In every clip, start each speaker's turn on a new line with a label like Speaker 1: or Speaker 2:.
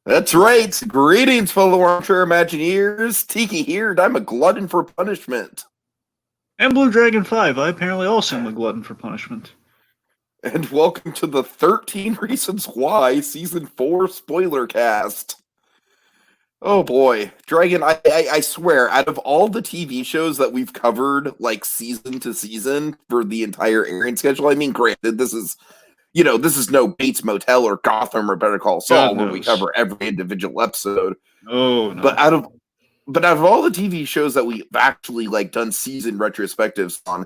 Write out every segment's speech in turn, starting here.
Speaker 1: That's right. Greetings, fellow armchair Imagineers. Tiki here, and I'm a glutton for punishment.
Speaker 2: And Blue Dragon 5, I apparently also am a glutton for punishment.
Speaker 1: And welcome to the 13 Reasons Why Season 4 SpoilerCast. Oh boy, Dragon, I swear, out of all the TV shows that we've covered, like, season to season for the entire airing schedule, I mean, granted, this is no Bates Motel or Gotham or Better Call Saul where we cover every individual episode.
Speaker 2: Oh, no.
Speaker 1: But out of all the TV shows that we've actually done season retrospectives on,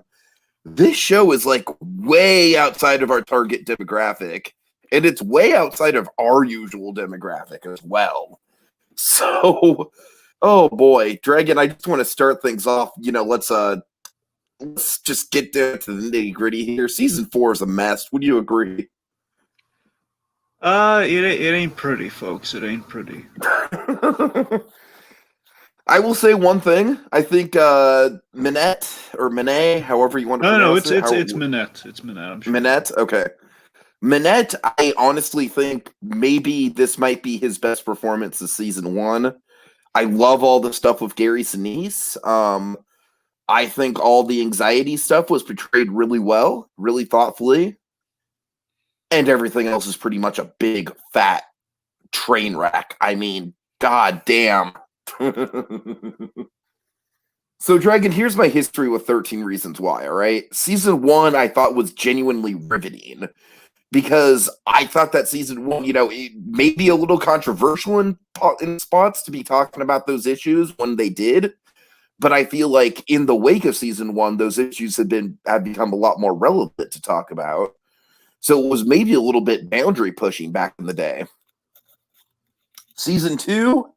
Speaker 1: this show is way outside of our target demographic, and it's way outside of our usual demographic as well. So, oh boy, Dragon, I just want to start things off. Let's just get down to the nitty gritty here. Season 4 is a mess. Would you agree?
Speaker 2: It ain't pretty, folks. It ain't pretty.
Speaker 1: I will say one thing. I think Minette or Minette, however you want to pronounce it.
Speaker 2: No, it's Minette. It's Minette. I'm sure.
Speaker 1: Minette, okay. Minette, I honestly think maybe this might be his best performance this season 1. I love all the stuff with Gary Sinise. I think all the anxiety stuff was portrayed really well, really thoughtfully. And everything else is pretty much a big, fat train wreck. I mean, god damn. So, Dragon, here's my history with 13 Reasons Why, all right? Season 1, I thought was genuinely riveting. Because I thought that season 1, it may be a little controversial in spots to be talking about those issues when they did. But I feel like in the wake of season 1, those issues have become a lot more relevant to talk about. So it was maybe a little bit boundary pushing back in the day. Season 2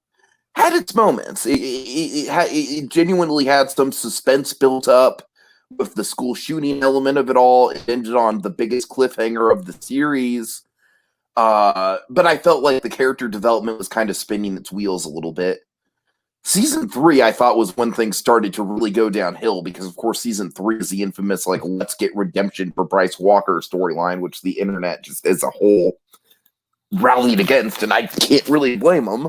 Speaker 1: had its moments. It genuinely had some suspense built up with the school shooting element of it all. It ended on the biggest cliffhanger of the series. But I felt like the character development was kind of spinning its wheels a little bit. Season 3, I thought, was when things started to really go downhill because, of course, Season 3 is the infamous, let's get redemption for Bryce Walker storyline, which the internet just as a whole rallied against, and I can't really blame them.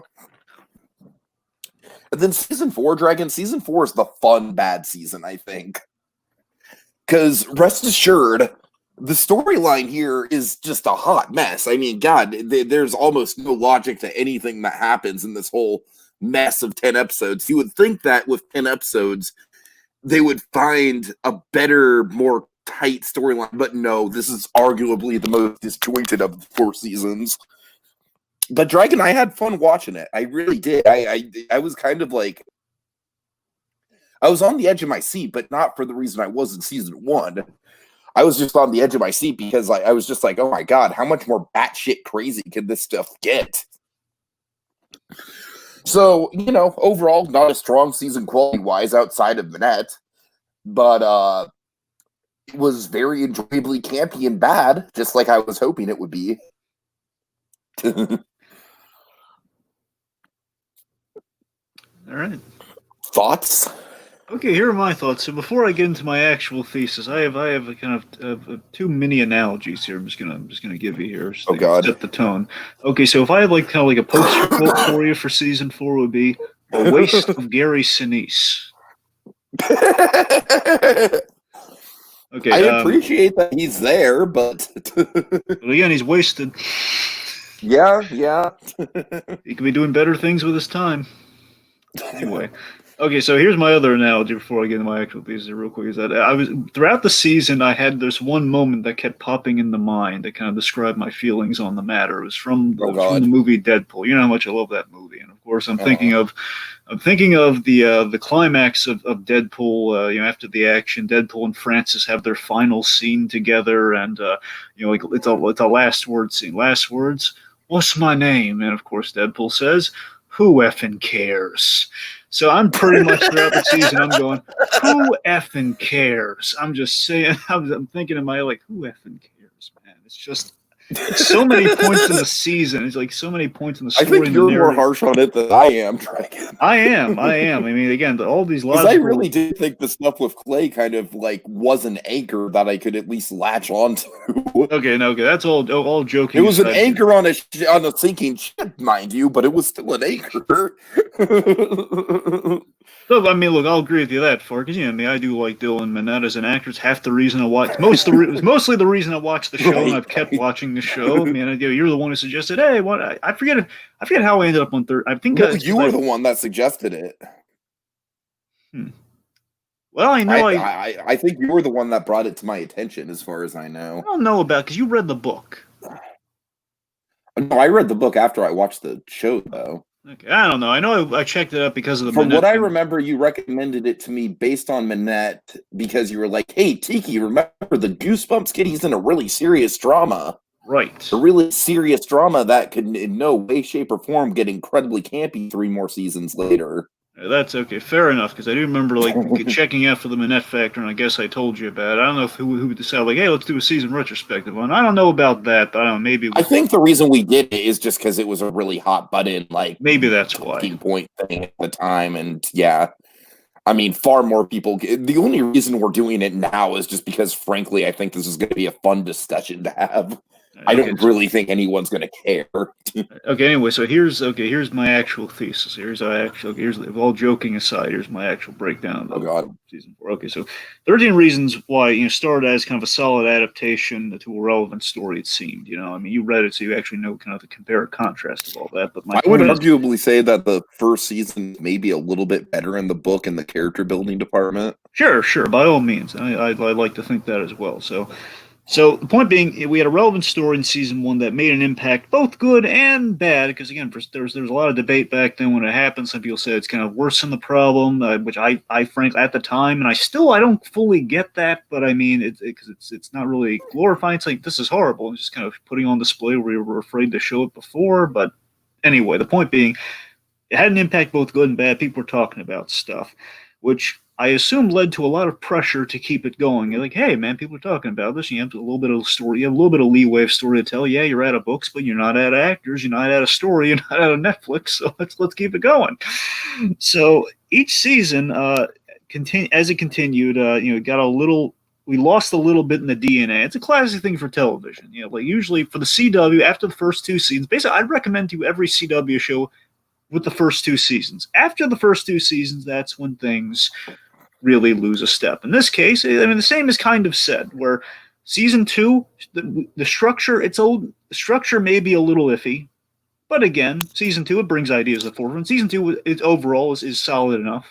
Speaker 1: And then Season 4, Dragon, Season 4 is the fun bad season, I think. Because, rest assured, the storyline here is just a hot mess. I mean, God, there's almost no logic to anything that happens in this whole mess of 10 episodes. You would think that with 10 episodes, they would find a better, more tight storyline. But no, this is arguably the most disjointed of the 4 seasons. But Dragon, I had fun watching it. I really did. I was kind of I was on the edge of my seat, but not for the reason I was in season 1. I was just on the edge of my seat because I was just oh my god, how much more batshit crazy can this stuff get? So, overall, not a strong season quality-wise outside of Minette, but it was very enjoyably campy and bad, just like I was hoping it would be.
Speaker 2: All right.
Speaker 1: Thoughts?
Speaker 2: Okay, here are my thoughts. So before I get into my actual thesis, I have a kind of 2 mini analogies here. I'm just gonna give you here. So set the tone. Okay, so if I had kind of a poster quote for you for season 4, would be a waste of Gary Sinise. Okay,
Speaker 1: I appreciate that he's there, but
Speaker 2: again, he's wasted.
Speaker 1: Yeah.
Speaker 2: He could be doing better things with his time. Anyway. Okay, so here's my other analogy before I get into my actual thesis real quick, is that throughout the season, I had this one moment that kept popping in the mind that kind of described my feelings on the matter. It was from the movie Deadpool. You know how much I love that movie. And of course, I'm thinking of the climax of Deadpool, after the action, Deadpool and Francis have their final scene together, and it's a last word scene. Last words, what's my name? And of course, Deadpool says, who effing cares? So I'm pretty much throughout the season, I'm going, who effing cares? I'm just saying, I'm thinking in my who effing cares, man? It's just, so many points in the season. It's like so many points in the
Speaker 1: I
Speaker 2: story.
Speaker 1: think you're more harsh on it than I am, Dragon.
Speaker 2: I am. I mean, again, all these
Speaker 1: Because
Speaker 2: logical.
Speaker 1: I really did think the stuff with Clay kind of like was an anchor that I could at least latch onto.
Speaker 2: Okay, no, okay, that's all joking.
Speaker 1: It was an
Speaker 2: aside.
Speaker 1: anchor on a sinking ship, mind you, but it was still an anchor.
Speaker 2: So, I mean, look, I'll agree with you that far because I mean, I do like Dylan Minnette as an actor. It's half the reason I watch. It was mostly the reason I watched the show, and I've kept watching the show. I mean, you're the one who suggested. Hey, what? I forget how I ended up on third. I think
Speaker 1: You were the one that suggested it.
Speaker 2: Well, I know
Speaker 1: I think you were the one that brought it to my attention, as far as I know.
Speaker 2: I don't know about because you read the book.
Speaker 1: No, I read the book after I watched the show, though.
Speaker 2: Okay, I don't know. I know I checked it out because of the.
Speaker 1: From what I remember, you recommended it to me based on Minette because you were like, "Hey, Tiki, remember the Goosebumps kid? He's in a really serious drama,
Speaker 2: right?
Speaker 1: A really serious drama that could, in no way, shape, or form, get incredibly campy 3 more seasons later."
Speaker 2: That's okay, fair enough. Because I do remember like checking out for the Minette factor, and I guess I told you about it. I don't know if who decided like, hey, let's do a season retrospective one. I don't know about that, but I don't know. Maybe
Speaker 1: I think the reason we did it is just because it was a really hot button, like
Speaker 2: maybe that's why
Speaker 1: point thing at the time, and yeah. I mean, far more people. The only reason we're doing it now is just because, frankly, I think this is going to be a fun discussion to have. I don't really think anyone's going to care.
Speaker 2: Okay, anyway, so here's my actual thesis. Here's all joking aside, here's my actual breakdown of season 4. Okay, so 13 reasons why started as kind of a solid adaptation to a relevant story. It seemed, I mean, you read it, so you actually know kind of the compare and contrast of all that. But
Speaker 1: I would arguably say that the first season may be a little bit better in the book in the character building department.
Speaker 2: Sure, by all means, I'd like to think that as well. So the point being, we had a relevant story in season 1 that made an impact, both good and bad. Because again, there was a lot of debate back then when it happened. Some people said it's kind of worse than the problem, which I frankly at the time, and I don't fully get that. But I mean, it's not really glorifying. It's like this is horrible. It's just kind of putting on display where we were afraid to show it before. But anyway, the point being, it had an impact, both good and bad. People were talking about stuff, which I assume led to a lot of pressure to keep it going. You're like, hey, man, people are talking about this. You have a little bit of story. You have a little bit of leeway of story to tell. Yeah, you're out of books, but you're not out of actors. You're not out of story. You're not out of Netflix. So let's keep it going. So each season, as it continued, got a little. We lost a little bit in the DNA. It's a classic thing for television. Like usually for the CW, after the first 2 seasons, basically, I'd recommend to every CW show with the first 2 seasons. After the first 2 seasons, that's when things really lose a step. In this case, I mean, the same is kind of said, where season 2, the structure, the structure may be a little iffy, but again, season 2, it brings ideas to the forefront. Season 2, overall is solid enough.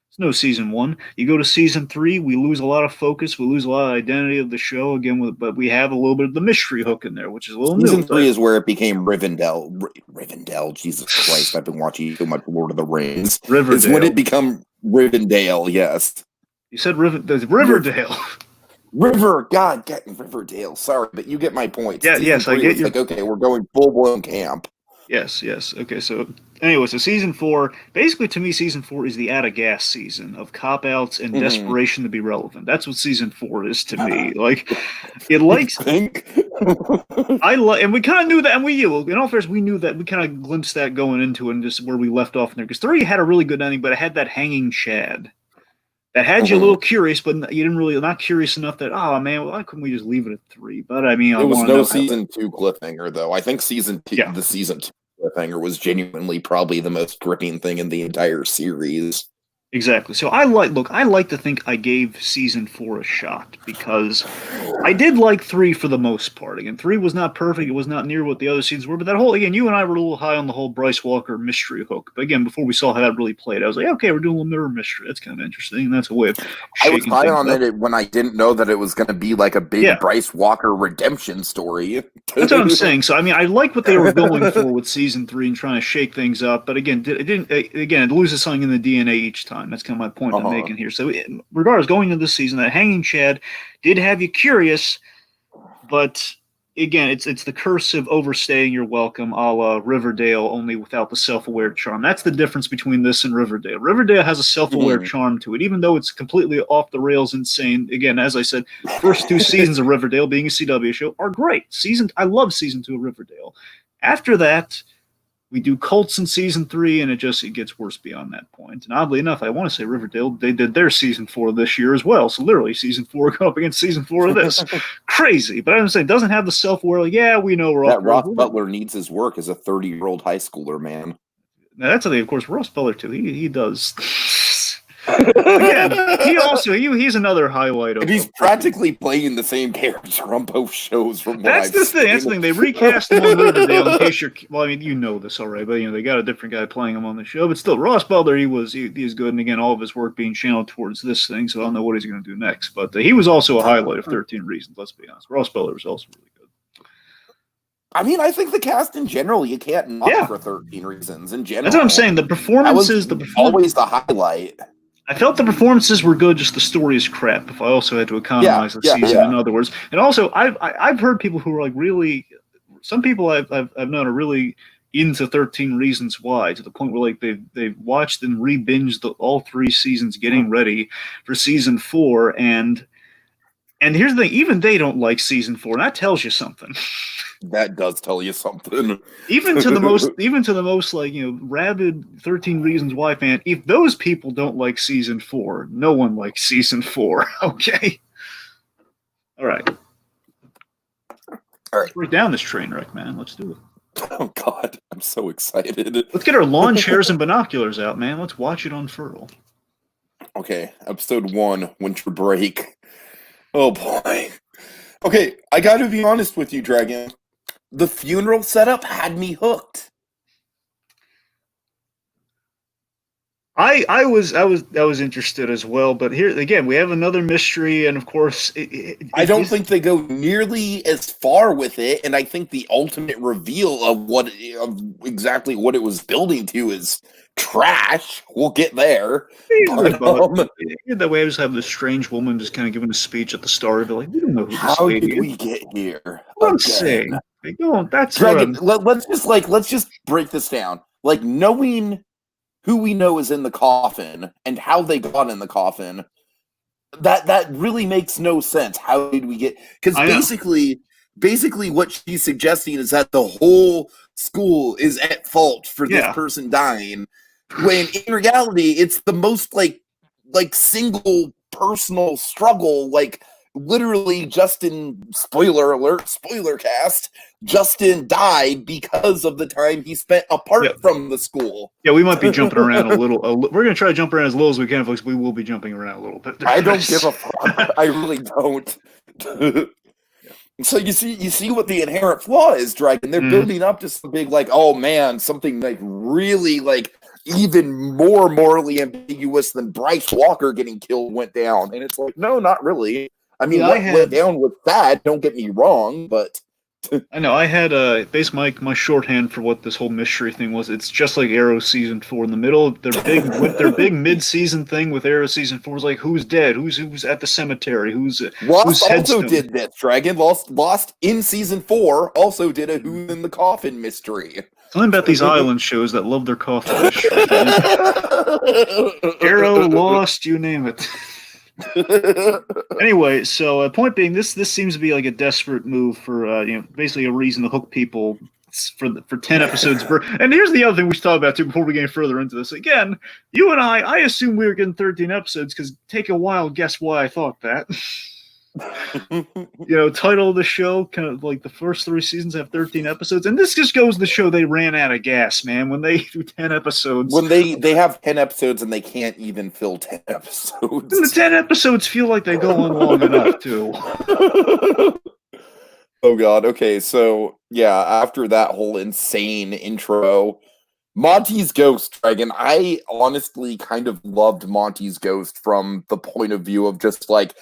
Speaker 2: It's no season 1. You go to season 3, we lose a lot of focus, we lose a lot of identity of the show again, but we have a little bit of the mystery hook in there, which is a little new.
Speaker 1: Season 3 is where it became Rivendell. Rivendell, Jesus Christ! I've been watching too much Lord of the Rings.
Speaker 2: Riverdale.
Speaker 1: It's when it become Rivendell. Yes,
Speaker 2: you said Riverdale.
Speaker 1: Riverdale. Sorry, but you get my point.
Speaker 2: Yeah, yes, I get you.
Speaker 1: Like, okay, we're going full blown camp.
Speaker 2: Yes. Okay, so anyway, so season 4, basically to me, season 4 is the out-of-gas season of cop-outs and desperation to be relevant. That's what season 4 is to me. Like, it likes... and we kind of knew that, and in all fairness, we knew that, we kind of glimpsed that going into it, and just where we left off in there, because 3 had a really good ending, but it had that hanging Chad. That had you a little curious, but you didn't really, not curious enough that, oh man, why couldn't we just leave it at 3? But I mean,
Speaker 1: it was no season 2 cliffhanger, though. I think season 2, the season 2 cliffhanger was genuinely probably the most gripping thing in the entire series.
Speaker 2: Exactly. So I like to think I gave season 4 a shot because I did like 3 for the most part. Again, 3 was not perfect. It was not near what the other seasons were. But that whole, again, you and I were a little high on the whole Bryce Walker mystery hook. But again, before we saw how that really played, I was like, okay, we're doing a little mirror mystery. That's kind of interesting. And that's a way of
Speaker 1: I was high on it when I didn't know that it was going to be like a big Bryce Walker redemption story.
Speaker 2: That's what I'm saying. So, I mean, I like what they were going for with season 3 and trying to shake things up. But again, it loses something in the DNA each time. That's kind of my point I'm making here. So, regardless, going into this season, that hanging Chad did have you curious, but again, it's the curse of overstaying your welcome, a la Riverdale, only without the self-aware charm. That's the difference between this and Riverdale. Riverdale has a self-aware charm to it, even though it's completely off the rails, insane. Again, as I said, first 2 seasons of Riverdale, being a CW show, are great. I love season 2 of Riverdale. After that, we do cults in season 3, and it gets worse beyond that point. And oddly enough, I want to say Riverdale, they did their season 4 this year as well. So literally, season 4 going up against season 4 of this. Crazy. But I'm saying, it doesn't have the self-aware, like, yeah, we know we're
Speaker 1: that Ross Butler needs his work as a 30-year-old high schooler, man.
Speaker 2: Now, that's the thing, of course, Ross Butler, too. He does... Again, he's another highlight of.
Speaker 1: And he's practically playing the same character on both shows. From
Speaker 2: That's the thing. That's the thing. They recast him on Riverdale. In case well, I mean, you know this already, but they got a different guy playing him on the show. But still, Ross Butler, he is good, and again, all of his work being channeled towards this thing. So I don't know what he's going to do next. But he was also a highlight of 13 Reasons. Let's be honest. Ross Butler was also really good.
Speaker 1: I mean, I think the cast in general, you can't knock for 13 Reasons in general.
Speaker 2: That's what I'm saying. The performances,
Speaker 1: always the highlight.
Speaker 2: I felt the performances were good, just the story is crap. If I also had to economize the season, in other words, and also I've heard people who are like really, some people I've known are really into 13 Reasons Why, to the point where like they've watched and re-binged all 3 seasons, getting ready for season 4, and here's the thing, even they don't like season 4, and that tells you something.
Speaker 1: That does tell you something.
Speaker 2: even to the most like, rabid 13 Reasons Why fan, if those people don't like season 4, no one likes season 4. Okay. All right. Let's break down this train wreck, man. Let's do it.
Speaker 1: Oh God, I'm so excited.
Speaker 2: Let's get our lawn chairs and binoculars out, man. Let's watch it unfurl.
Speaker 1: Okay, episode 1, Winter Break. Oh boy. Okay, I gotta be honest with you, Dragon. The funeral setup had me hooked.
Speaker 2: I was interested as well, but here again we have another mystery, and of course,
Speaker 1: I don't think they go nearly as far with it, and I think the ultimate reveal of exactly what it was building to is trash. We'll get there.
Speaker 2: That way, I just have this strange woman just kind of giving a speech at the start. Like, we don't know who this
Speaker 1: How
Speaker 2: lady
Speaker 1: did
Speaker 2: is.
Speaker 1: we get here?
Speaker 2: I'm saying, that's
Speaker 1: Dragon. Let's just break this down. Like, knowing who we know is in the coffin and how they got in the coffin, that really makes no sense. How did we get? Because basically, what she's suggesting is that the whole school is at fault for this person dying, when in reality it's the most like single personal struggle. Like, literally, Justin, spoiler alert, SpoilerCast, Justin died because of the time he spent apart from the school.
Speaker 2: Yeah, we might be jumping around a little. We're going to try to jump around as little as we can, folks. We will be jumping around a little bit.
Speaker 1: I don't give a fuck. I really don't. So you see what the inherent flaw is, Dragon. They're building up to some big, like, oh man, something like really like even more morally ambiguous than Bryce Walker getting killed went down. And it's like, no, not really. I mean, what went down was bad, don't get me wrong, but
Speaker 2: I know I had basically my shorthand for what this whole mystery thing was. It's just like Arrow season 4 in the middle. Their big mid-season thing with Arrow season 4 is like, who's dead, who's at the cemetery,
Speaker 1: Lost also did this. Dragon Lost in season 4 also did a who's in the coffin mystery.
Speaker 2: Something about these island shows that love their coffin mystery. Arrow, Lost, you name it. Anyway, so point being, this seems to be like a desperate move for basically a reason to hook people for 10 episodes. And here's the other thing we should talk about too before we get further into this. Again, you and I assumed we were getting 13 episodes because take a while, guess why I thought that. Title of the show, kind of like the first 3 seasons have 13 episodes, and this just goes to show they ran out of gas, man. When they do 10 episodes,
Speaker 1: when they have 10 episodes and they can't even fill 10 episodes, and
Speaker 2: the 10 episodes feel like they go on long enough too.
Speaker 1: Oh god. Okay, so yeah, after that whole insane intro, Monty's ghost, Dragon. I honestly kind of loved Monty's ghost from the point of view of just like,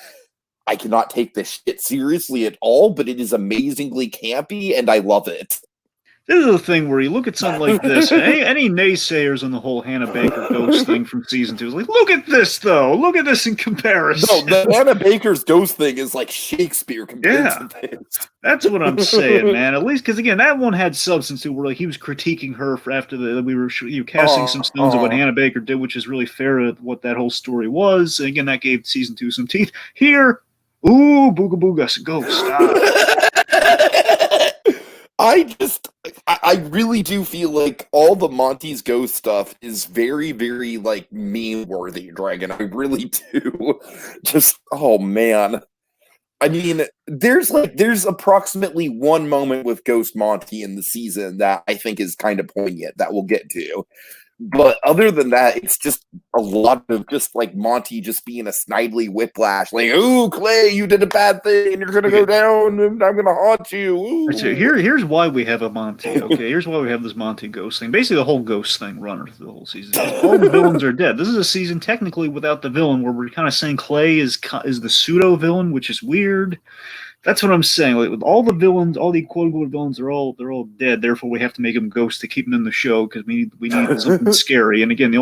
Speaker 1: I cannot take this shit seriously at all, but it is amazingly campy, and I love it.
Speaker 2: This is the thing where you look at something like this, and any naysayers on the whole Hannah Baker ghost thing from season 2 is like, look at this though, look at this in comparison.
Speaker 1: No, the Hannah Baker's ghost thing is like Shakespeare compared to this.
Speaker 2: That's what I'm saying, man. At least because again, that one had substance to where like he was critiquing her for after we were casting some stones of what Hannah Baker did, which is really fair to what that whole story was. And again, that gave season 2 some teeth. Here, ooh, booga booga, ghost.
Speaker 1: I really do feel like all the Monty's ghost stuff is very, very like meme worthy, Dragon. I really do. Just oh man. I mean, there's approximately one moment with Ghost Monty in the season that I think is kind of poignant that we'll get to. But other than that, it's just a lot of just like Monty just being a snidely whiplash, like, "Ooh, Clay, you did a bad thing, and you're gonna go down, and I'm gonna haunt you." Ooh.
Speaker 2: Here's why we have a Monty. Okay, here's why we have this Monty ghost thing. Basically, the whole ghost thing running through the whole season. All the villains are dead. This is a season technically without the villain, where we're kind of saying Clay is the pseudo villain, which is weird. That's what I'm saying. Like with all the villains, all the quote unquote villains, they're all dead. Therefore, we have to make them ghosts to keep them in the show because we need something scary. And again,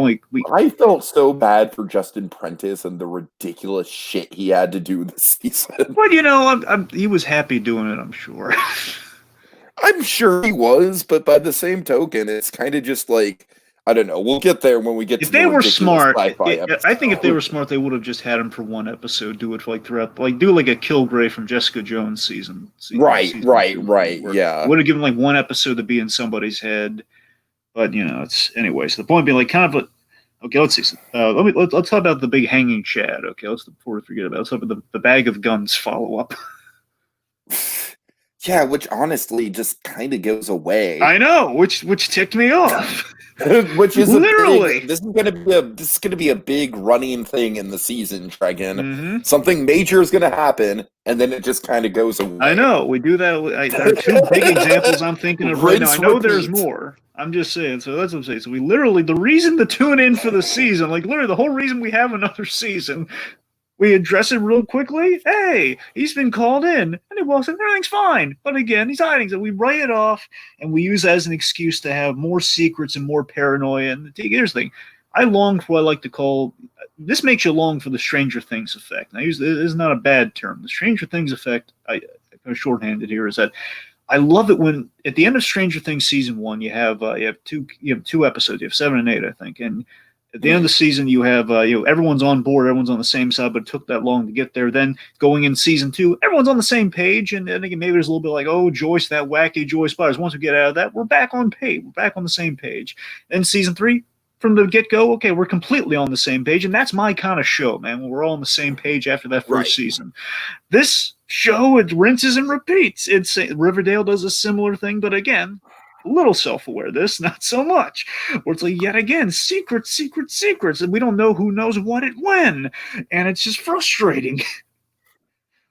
Speaker 1: I felt so bad for Justin Prentice and the ridiculous shit he had to do this season.
Speaker 2: But he was happy doing it. I'm sure.
Speaker 1: I'm sure he was, but by the same token, it's kind of just like I don't know. We'll get there when we get to the ridiculous sci-fi episode.
Speaker 2: I think if they were smart, they would have just had him for one episode. Do it for like throughout, like do like a Kilgrave from Jessica Jones season.
Speaker 1: Right. Yeah,
Speaker 2: would have given like one episode to be in somebody's head. But it's anyway. So the point being, like, kind of okay. Let's see. Let's talk about the big hanging Chad. Okay, before we forget about it, let's talk about the bag of guns follow up.
Speaker 1: Yeah, which honestly just kind of goes away.
Speaker 2: I know, which ticked me off.
Speaker 1: Which is
Speaker 2: literally
Speaker 1: this is gonna be a big running thing in the season, Dragon.
Speaker 2: Mm-hmm.
Speaker 1: Something major is gonna happen, and then it just kind of goes away.
Speaker 2: I know we do that. There are two big examples I'm thinking of right now. I know there's more. I'm just saying. So that's what I'm saying. So we literally the reason to tune in for the season, like literally the whole reason we have another season. We address it real quickly. Hey, he's been called in. And he walks in, everything's fine. But again, he's hiding. So we write it off, and we use that as an excuse to have more secrets and more paranoia. And here's the thing. I long for what I like to call, this makes you long for the Stranger Things effect. Now, this is not a bad term. The Stranger Things effect, I shorthanded here, is that I love it when, at the end of Stranger Things Season 1, you have two episodes. You have 7 and 8, I think. And at the end of the season, you have everyone's on board, everyone's on the same side, but it took that long to get there. Then going in season 2, everyone's on the same page, and again, maybe there's a little bit like, oh, Joyce, that wacky Joyce Byers. Once we get out of that, we're back on page, we're back on the same page. Then season 3, from the get-go, okay, we're completely on the same page, and that's my kind of show, man. When we're all on the same page after that first season. This show, it rinses and repeats. Riverdale does a similar thing, but again, a little self-aware. This, not so much. Where it's like, yet again, secrets, and we don't know who knows what it when. And it's just frustrating.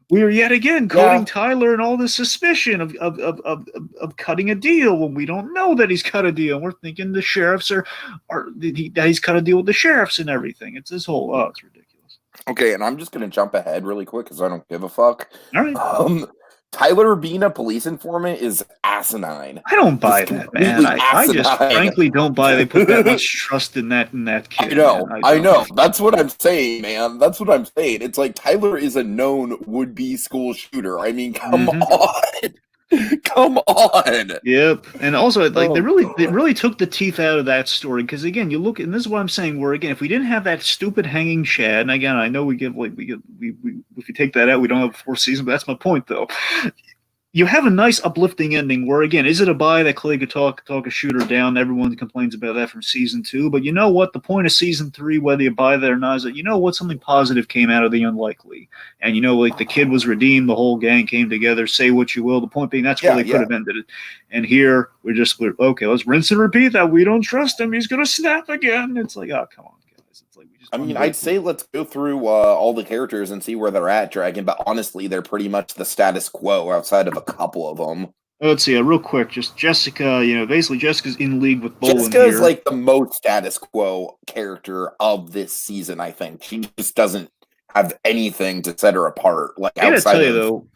Speaker 2: We are yet again coding Tyler and all this suspicion of cutting a deal when we don't know that he's cut a deal. We're thinking the sheriffs that he's cut a deal with the sheriffs and everything. It's this whole, it's ridiculous.
Speaker 1: Okay, and I'm just going to jump ahead really quick because I don't give a fuck.
Speaker 2: All right.
Speaker 1: Tyler being a police informant is asinine.
Speaker 2: I don't buy that, man. I just frankly don't buy they put that much trust in that kid.
Speaker 1: I know. That's what I'm saying, man. That's what I'm saying. It's like Tyler is a known would-be school shooter. I mean, come on. Come on.
Speaker 2: Yep. And also, like, they really took the teeth out of that story because again, you look, and this is what I'm saying. Where again, if we didn't have that stupid hanging Chad, and again, I know we if you take that out, we don't have a 4th season. But that's my point, though. You have a nice uplifting ending where, again, is it a buy that Clay could talk a shooter down? Everyone complains about that from season 2. But you know what? The point of season 3, whether you buy that or not, is that you know what? Something positive came out of the unlikely. And like the kid was redeemed, the whole gang came together, say what you will. The point being, that's where they could have ended it. And here, we're okay, let's rinse and repeat that. We don't trust him. He's going to snap again. It's like, oh, come on.
Speaker 1: I'd say let's go through all the characters and see where they're at, Dragon, but honestly, they're pretty much the status quo outside of a couple of them.
Speaker 2: Let's see, real quick, just Jessica, basically Jessica's in league with Bolin.
Speaker 1: Jessica is like the most status quo character of this season, I think. She just doesn't have anything to set her apart. Like,
Speaker 2: I gotta tell you, though,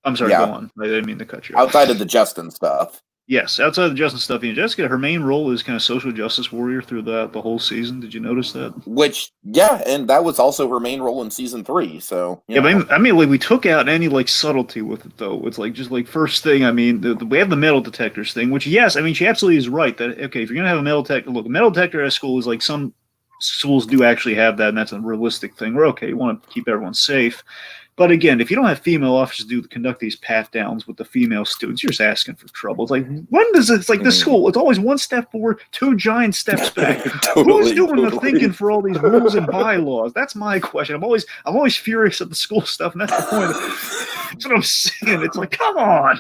Speaker 2: I'm sorry, go on. I didn't mean to cut you off.
Speaker 1: Outside of the Justin stuff.
Speaker 2: Yes, outside of the Justice stuff, Jessica, her main role is kind of social justice warrior through the whole season. Did you notice that?
Speaker 1: Which, yeah, and that was also her main role in season 3. So
Speaker 2: Yeah, but I mean, like we took out any like subtlety with it though. It's like just like first thing. I mean, we have the metal detectors thing, which yes, I mean she absolutely is right that okay, if you're gonna have a metal detector, look, a metal detector at school is like some schools do actually have that, and that's a realistic thing. We're okay, you want to keep everyone safe. But again, if you don't have female officers conduct these pat downs with the female students, you're just asking for trouble. It's like, when does it, it's like the school, it's always one step forward, two giant steps back. Who's doing the thinking for all these rules and bylaws? That's my question. I'm always furious at the school stuff, and that's the point. That's what I'm saying. It's like, come on.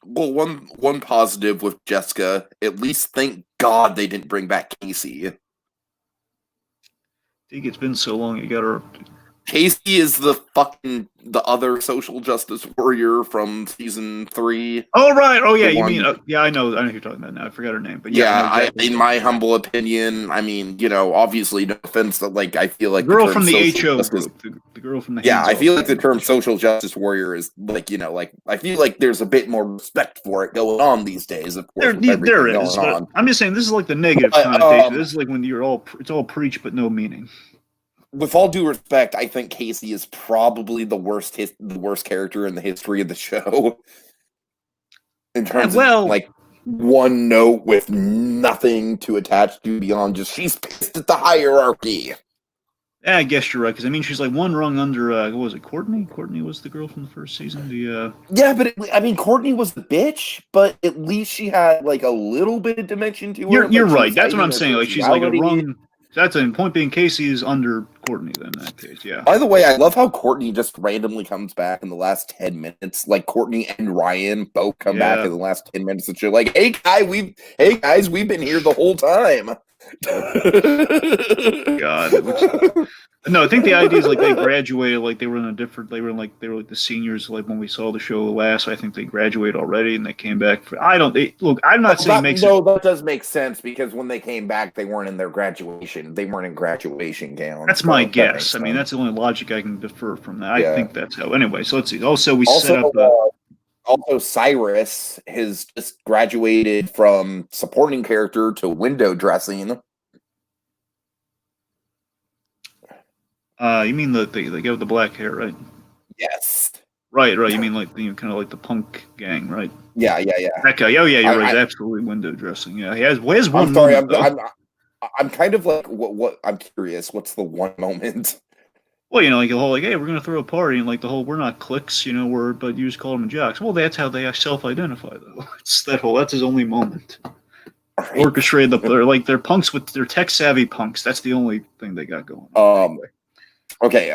Speaker 1: Well, one positive with Jessica, at least thank God they didn't bring back Casey.
Speaker 2: I think it's been so long. You got her.
Speaker 1: Casey is the other social justice warrior from season 3.
Speaker 2: Oh right, oh yeah, you mean yeah, I know who you're talking about now. I forgot her name, but yeah,
Speaker 1: exactly. In my humble opinion, I mean, obviously, no offense, that like I feel like
Speaker 2: the girl from the HO group, the girl from the
Speaker 1: I feel like the term social justice warrior is like like I feel like there's a bit more respect for it going on these days. Of course,
Speaker 2: there is. But I'm just saying this is like the negative connotation. This is like when it's all preach but no meaning.
Speaker 1: With all due respect, I think Casey is probably the worst character in the history of the show. In terms of like one note with nothing to attach to beyond just she's pissed at the hierarchy.
Speaker 2: Yeah, I guess you're right, because I mean she's like one rung under what was it, Courtney? Courtney was the girl from the first season.
Speaker 1: Yeah, but I mean Courtney was the bitch, but at least she had like a little bit of dimension to her.
Speaker 2: You're right. That's what I'm saying. Like she's like a rung. That's a point being Casey is under Courtney then in that case, yeah.
Speaker 1: By the way, I love how Courtney just randomly comes back in the last 10 minutes. Like Courtney and Ryan both come back in the last 10 minutes and shit. Like, hey guys, we've been here the whole time.
Speaker 2: God. No, I think the idea is like they graduated, like they were like the seniors, like when we saw the show last. I think they graduated already and they came back. Look, I'm not saying
Speaker 1: that does make sense because when they came back, they weren't in their graduation. They weren't in graduation gowns.
Speaker 2: That's my guess. I mean, that's the only logic I can defer from that. I think that's how. Anyway, so let's see. Also, set up.
Speaker 1: Also, Cyrus has just graduated from supporting character to window dressing.
Speaker 2: You mean the guy with the black hair, right?
Speaker 1: Yes.
Speaker 2: Right. You mean like kind of like the punk gang, right?
Speaker 1: Yeah.
Speaker 2: That guy. Oh yeah, you're right. Absolutely window dressing. Yeah, he has one.
Speaker 1: I'm sorry. I'm kind of like what I'm curious. What's the one moment?
Speaker 2: Well, like the whole like, hey, we're gonna throw a party, and like the whole we're not cliques, but you just call them jocks. Well, that's how they self-identify though. It's that's his only moment. Right. Orchestrated they're punks they're tech savvy punks. That's the only thing they got going.
Speaker 1: Okay,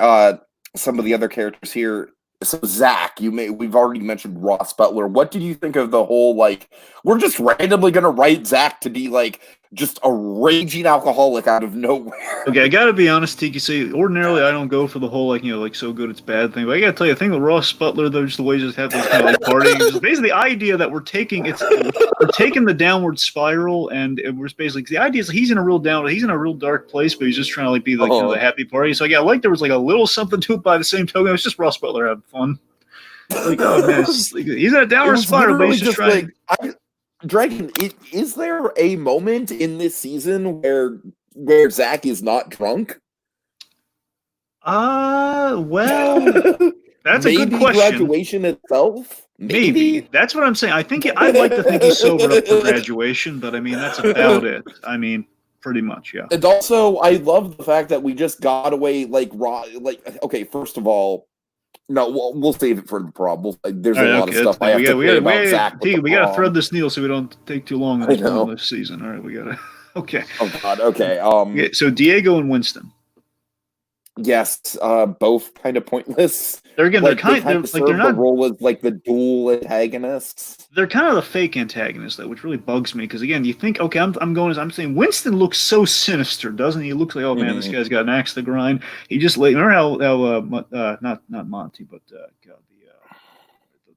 Speaker 1: some of the other characters here. So Zach, we've already mentioned Ross Butler. What did you think of the whole like we're just randomly gonna write Zach to be like just a raging alcoholic out of nowhere?
Speaker 2: Okay, I gotta be honest, Tiki. See, ordinarily I don't go for the whole like so good it's bad thing. But I gotta tell you, the thing with Ross Butler, though, just the way he just have this kind of like partying, just basically the idea that we're taking the downward spiral, and we're basically the idea is he's in a real dark place, but he's just trying to like be like the happy party. So I like there was like a little something to it by the same token. It was just Ross Butler having fun. Like, oh man, he's in a downward spiral, but he's just trying.
Speaker 1: Dragon, is there a moment in this season where Zach is not drunk?
Speaker 2: Well, that's a good question.
Speaker 1: Graduation itself?
Speaker 2: Maybe. That's what I'm saying. I'd like to think he's sobered up for graduation, but I mean that's about it. I mean, pretty much, yeah.
Speaker 1: And also, I love the fact that we just got away okay, first of all, no, we'll save it for the prom. There's a lot of stuff I have to say about Zach.
Speaker 2: We got to thread this needle so we don't take too long on this season. All right, we got to. Okay.
Speaker 1: Oh God. Okay.
Speaker 2: So Diego and Winston.
Speaker 1: Yes. Both kind of pointless.
Speaker 2: They're not
Speaker 1: the role as like the dual antagonists.
Speaker 2: They're kind of the fake antagonists though, which really bugs me because again, you think okay, I'm saying Winston looks so sinister, doesn't he? He looks like man, this guy's got an axe to grind. He just remember how not Monty, but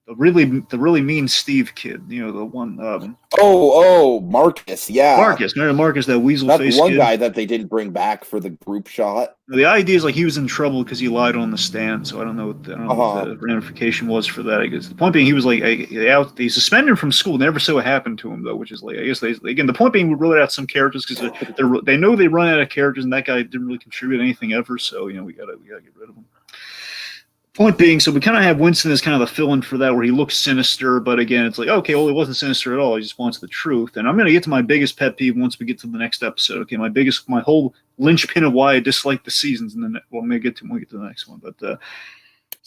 Speaker 2: the really mean Steve kid. You know, the one.
Speaker 1: Marcus, yeah.
Speaker 2: Marcus, that weasel
Speaker 1: That's
Speaker 2: face
Speaker 1: one
Speaker 2: kid.
Speaker 1: guy that they didn't bring back for the group shot.
Speaker 2: The idea is like he was in trouble because he lied on the stand. So I don't know what the ramification was for that. I guess the point being he was like they suspended him from school. Never saw what happened to him though, which is like I guess again the point being we wrote out some characters because they know they run out of characters and that guy didn't really contribute anything ever. So you know we gotta get rid of him. Point being, so we kind of have Winston as kind of the fill-in for that, where he looks sinister, but again, it's like, okay, well, he wasn't sinister at all. He just wants the truth. And I'm going to get to my biggest pet peeve once we get to the next episode. Okay, my whole linchpin of why I dislike the seasons, and then we'll get to the next one. But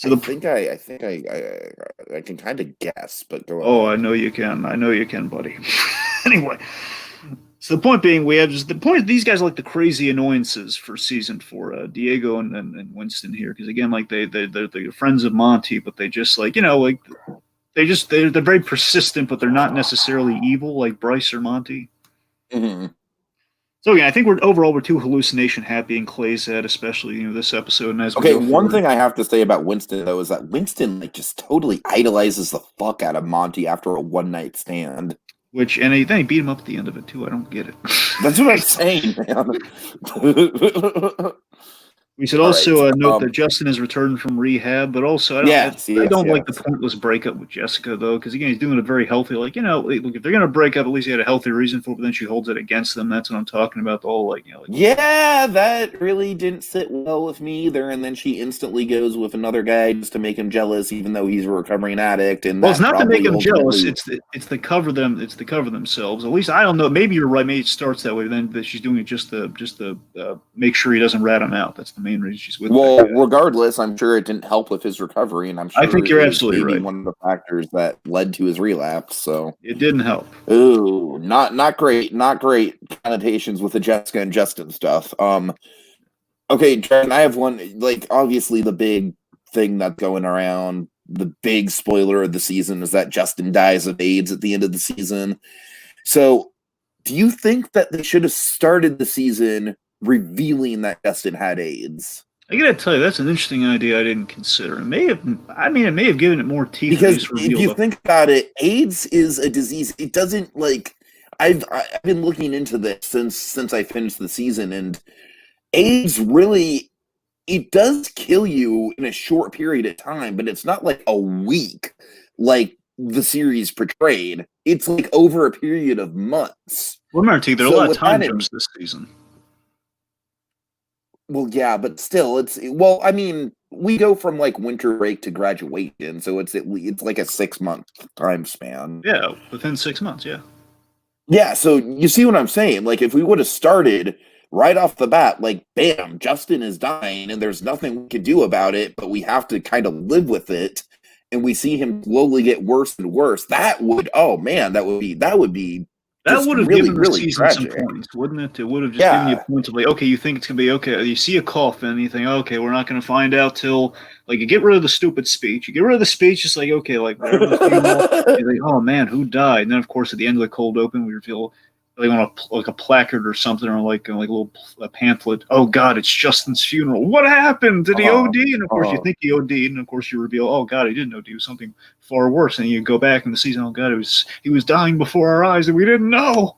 Speaker 1: I think I can kind of guess, but go on.
Speaker 2: Oh, I know you can, buddy. Anyway. So the point being, we have just the point. These guys are like the crazy annoyances for season 4. Diego and Winston here, because again, like they're friends of Monty, but they just like like they're very persistent, but they're not necessarily evil like Bryce or Monty.
Speaker 1: Mm-hmm.
Speaker 2: So again, I think we're too hallucination happy in Clay's head, especially this episode. And as
Speaker 1: one thing I have to say about Winston though is that Winston like just totally idolizes the fuck out of Monty after a one night stand.
Speaker 2: And then he beat him up at the end of it too. I don't get it.
Speaker 1: That's what I'm saying, man.
Speaker 2: We should also note that Justin has returned from rehab, but also I don't like the pointless breakup with Jessica though, because again he's doing a very healthy look. If they're gonna break up, at least he had a healthy reason for it. But then she holds it against them. That's what I'm talking about. The whole
Speaker 1: yeah, that really didn't sit well with me either. And then she instantly goes with another guy just to make him jealous, even though he's a recovering addict. And
Speaker 2: it's not to make him jealous. It's to cover them. It's to cover themselves. At least I don't know. Maybe you're right. Maybe it starts that way. Then that she's doing it just to make sure he doesn't rat him out. That's the main reason she's with.
Speaker 1: Well, regardless, I'm sure it didn't help with his recovery, and I'm sure
Speaker 2: I think you're absolutely right.
Speaker 1: One of the factors that led to his relapse. So
Speaker 2: it didn't help.
Speaker 1: Ooh, not great connotations with the Jessica and Justin stuff. Okay, Dragon, I have one. Like, obviously, the big thing that's going around, the big spoiler of the season is that Justin dies of AIDS at the end of the season. So, do you think that they should have started the season revealing that Justin had AIDS?
Speaker 2: I gotta tell you, that's an interesting idea I didn't consider. It may have given it more teeth.
Speaker 1: Because if you think about it, AIDS is a disease. It doesn't like I've been looking into this since I finished the season, and AIDS really it does kill you in a short period of time, but it's not like a week like the series portrayed. It's like over a period of months.
Speaker 2: Remember, there are a lot of time jumps this season.
Speaker 1: Well, yeah, but still, I mean, we go from like winter break to graduation, so it's like a 6-month time span.
Speaker 2: Yeah, within 6 months, yeah.
Speaker 1: Yeah, so you see what I'm saying? Like, if we would have started right off the bat, like, bam, Justin is dying, and there's nothing we can do about it, but we have to kind of live with it, and we see him slowly get worse and worse. That would be.
Speaker 2: That would have
Speaker 1: really,
Speaker 2: given the
Speaker 1: really
Speaker 2: season
Speaker 1: tragic.
Speaker 2: some points, wouldn't it? It would have just given you points of like, okay, you think it's gonna be okay. You see a cough and you think, okay, we're not gonna find out till like you get rid of the stupid speech. You get rid of the speech, just like okay, like whatever the funeral, you're like, oh man, who died? And then of course at the end of the cold open, we reveal like on a placard or something, or like a little pamphlet. Oh God, it's Justin's funeral. What happened? Did he OD? And of course you think he OD'd, and of course you reveal, oh God, he didn't OD. It was something far worse. And you go back in the season, oh God, he was dying before our eyes, and we didn't know.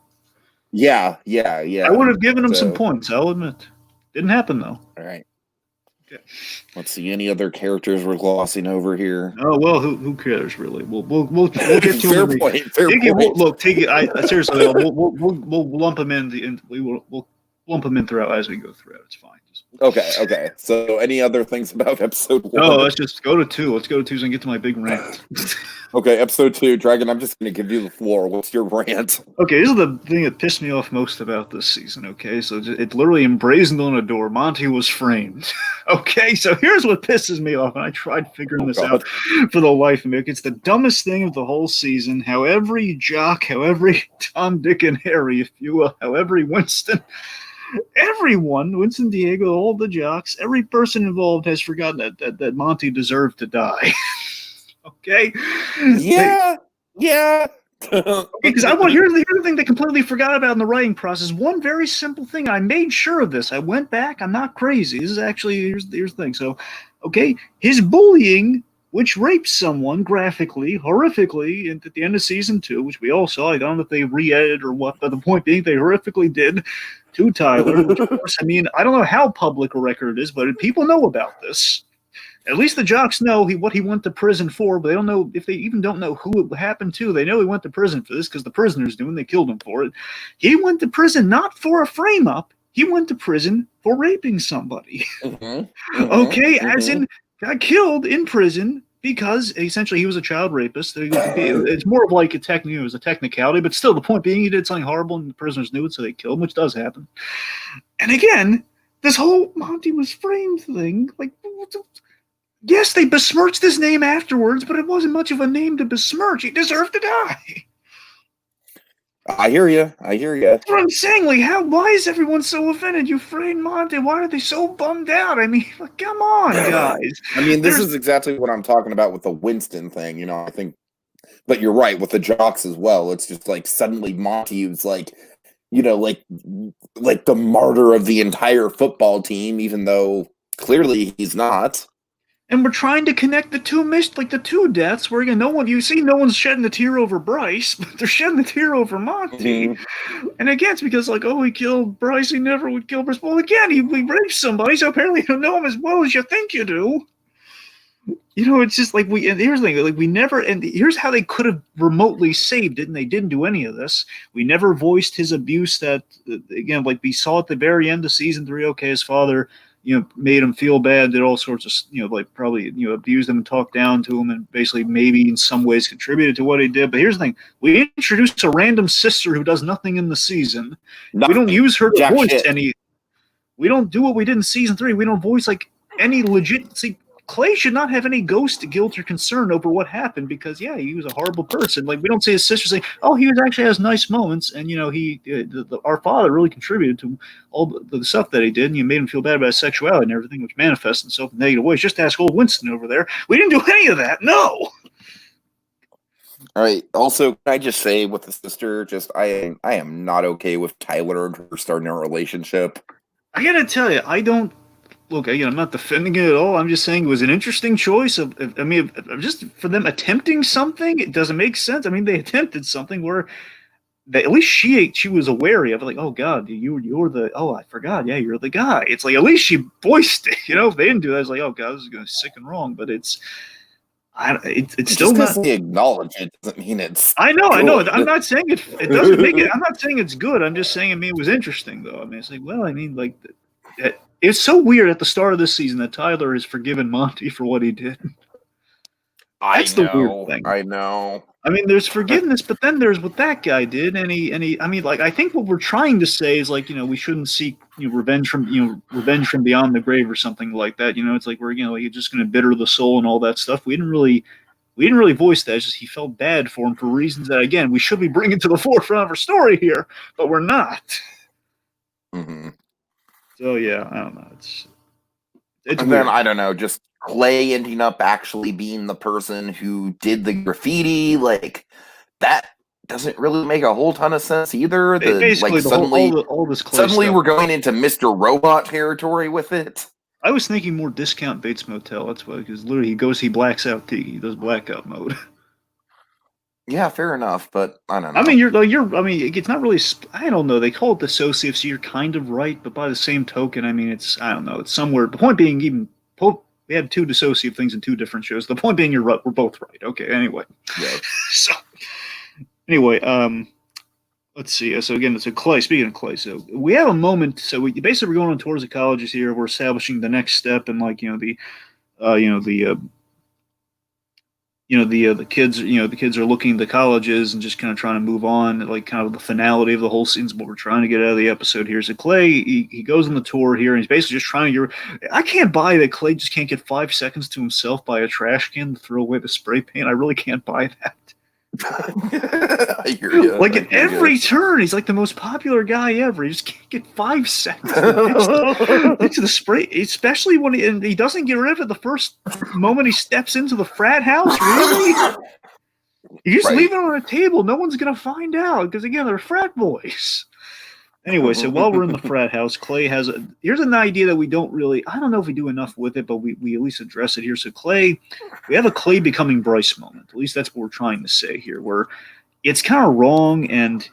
Speaker 1: Yeah.
Speaker 2: I would have given him some points, I'll admit. Didn't happen, though.
Speaker 1: All right.
Speaker 2: Okay.
Speaker 1: Let's see, any other characters we're glossing over here?
Speaker 2: Oh, well, who cares, really? We'll get to
Speaker 1: fair
Speaker 2: him.
Speaker 1: Point.
Speaker 2: Look, take it. Seriously, we'll lump him in. We'll lump him in throughout as we go through it. It's fine.
Speaker 1: Okay. So, any other things about episode 1?
Speaker 2: No, let's just go to 2. Let's go to 2 so I can get to my big rant.
Speaker 1: Okay, episode 2, Dragon. I'm just going to give you the floor. What's your rant?
Speaker 2: Okay, this is the thing that pissed me off most about this season. Okay, so it literally emblazoned on a door. Monty was framed. Okay, so here's what pisses me off, and I tried figuring this out for the life of me. It's the dumbest thing of the whole season. How every jock, how every Tom, Dick, and Harry, if you will, how every Winston. Everyone, Winston, Diego, all the jocks, every person involved has forgotten that Monty deserved to die. Okay?
Speaker 1: Yeah.
Speaker 2: Because here's the thing they completely forgot about in the writing process. One very simple thing. I made sure of this. I went back. I'm not crazy. This is actually here's the thing. So, okay, his bullying which rapes someone graphically, horrifically, at the end of season 2, which we all saw. I don't know if they re-edited or what, but the point being, they horrifically did to Tyler. Which, of course, I mean, I don't know how public a record it is, but people know about this. At least the jocks know what he went to prison for, but they don't know if they even don't know who it happened to. They know he went to prison for this because the prisoners knew and they killed him for it. He went to prison not for a frame-up. He went to prison for raping somebody. Okay, as in got killed in prison because essentially he was a child rapist. It's more of like it was a technicality, but still the point being he did something horrible and the prisoners knew it, so they killed him, which does happen. And again, this whole Monty was framed thing, like, yes, they besmirched his name afterwards, but it wasn't much of a name to besmirch. He deserved to die.
Speaker 1: I hear you.
Speaker 2: That's what I'm saying. Like, why is everyone so offended? You framed Monty. Why are they so bummed out? I mean, like, come on, guys.
Speaker 1: I mean, this is exactly what I'm talking about with the Winston thing. You know, I think, but you're right with the jocks as well. It's just like suddenly Monty was like, you know, like the martyr of the entire football team, even though clearly he's not.
Speaker 2: And we're trying to connect the two deaths where, again, no one's shedding a tear over Bryce, but they're shedding a tear over Monty. Mm-hmm. And again, it's because, like, oh, he killed Bryce, he never would kill Bryce. Well, again, he raped somebody, so apparently you don't know him as well as you think you do. You know, it's just like and here's the thing, like, we never, and here's how they could have remotely saved it, and they didn't do any of this. We never voiced his abuse that, again, like we saw at the very end of season 3, okay, his father, you know, made him feel bad, did all sorts of, you know, like probably, you know, abused him and talked down to him and basically maybe in some ways contributed to what he did. But here's the thing. We introduced a random sister who does nothing in the season. We don't use her to voice any. We don't do what we did in season 3. We don't voice like any legit. See, Clay should not have any ghost guilt or concern over what happened because, yeah, he was a horrible person. Like, we don't see his sister say, oh, he actually has nice moments. And, you know, our father really contributed to all the stuff that he did. And you made him feel bad about his sexuality and everything, which manifests itself in negative ways. Just ask old Winston over there. We didn't do any of that. No.
Speaker 1: All right. Also, can I just say with the sister, I am not okay with Tyler and her starting a relationship.
Speaker 2: I got to tell you, look, again, I'm not defending it at all. I'm just saying it was an interesting choice. Just for them attempting something, it doesn't make sense. I mean, they attempted something where at least she was wary of it. Like, oh God, you're the, oh, I forgot. Yeah, you're the guy. It's like, at least she voiced it. You know, if they didn't do that, it's like, oh God, this is going to be sick and wrong. But it's still not.
Speaker 1: They acknowledge it doesn't mean it's.
Speaker 2: I know. I'm not saying it doesn't make it. I'm not saying it's good. I'm just saying, I mean, it was interesting though. I mean, it's like, well, I mean, like. It's so weird at the start of this season that Tyler has forgiven Monty for what he did. That's the weird thing.
Speaker 1: I know.
Speaker 2: I mean, there's forgiveness, but then there's what that guy did, and he. I mean, like, I think what we're trying to say is, like, you know, we shouldn't seek, you know, revenge from beyond the grave or something like that. You know, it's like we're, you know, you're just going to bitter the soul and all that stuff. We didn't really voice that. It's just he felt bad for him for reasons that, again, we should be bringing to the forefront of our story here, but we're not.
Speaker 1: Mm-hmm.
Speaker 2: So yeah, I don't know. It's
Speaker 1: and
Speaker 2: weird.
Speaker 1: Then I don't know, just Clay ending up actually being the person who did the graffiti, like that doesn't really make a whole ton of sense either. Suddenly we're going into Mr. Robot territory with it.
Speaker 2: I was thinking more Discount Bates Motel. That's why, because literally he blacks out Tiki. He does blackout mode.
Speaker 1: Yeah, fair enough, but I don't know.
Speaker 2: I mean, it's not really. I don't know. They call it dissociative, so you're kind of right, but by the same token, I mean, it's. I don't know. It's somewhere. The point being, we had 2 dissociative things in 2 different shows. The point being, you're right. We're both right. Okay. Anyway.
Speaker 1: Yeah.
Speaker 2: So, anyway, let's see. So again, it's a Clay. Speaking of Clay, so we have a moment. So we're going on tours of colleges here. We're establishing the next step, and like, the kids, the kids are looking to colleges and just kind of trying to move on, like kind of the finality of the whole scene is what we're trying to get out of the episode here. So Clay, he goes on the tour here and he's basically just trying to I can't buy that Clay just can't get 5 seconds to himself by a trash can to throw away the spray paint. I really can't buy that.
Speaker 1: I hear you.
Speaker 2: Like at every turn, he's like the most popular guy ever. He just can't get 5 seconds next to the spray, especially when he doesn't get rid of it the first moment he steps into the frat house. Really? You just leave it on a table. No one's gonna find out because again, they're frat boys. Anyway, so while we're in the frat house, Clay has here's an idea that we don't really, I don't know if we do enough with it, but we at least address it here. So Clay, we have a Clay becoming Bryce moment. At least that's what we're trying to say here, where it's kind of wrong, and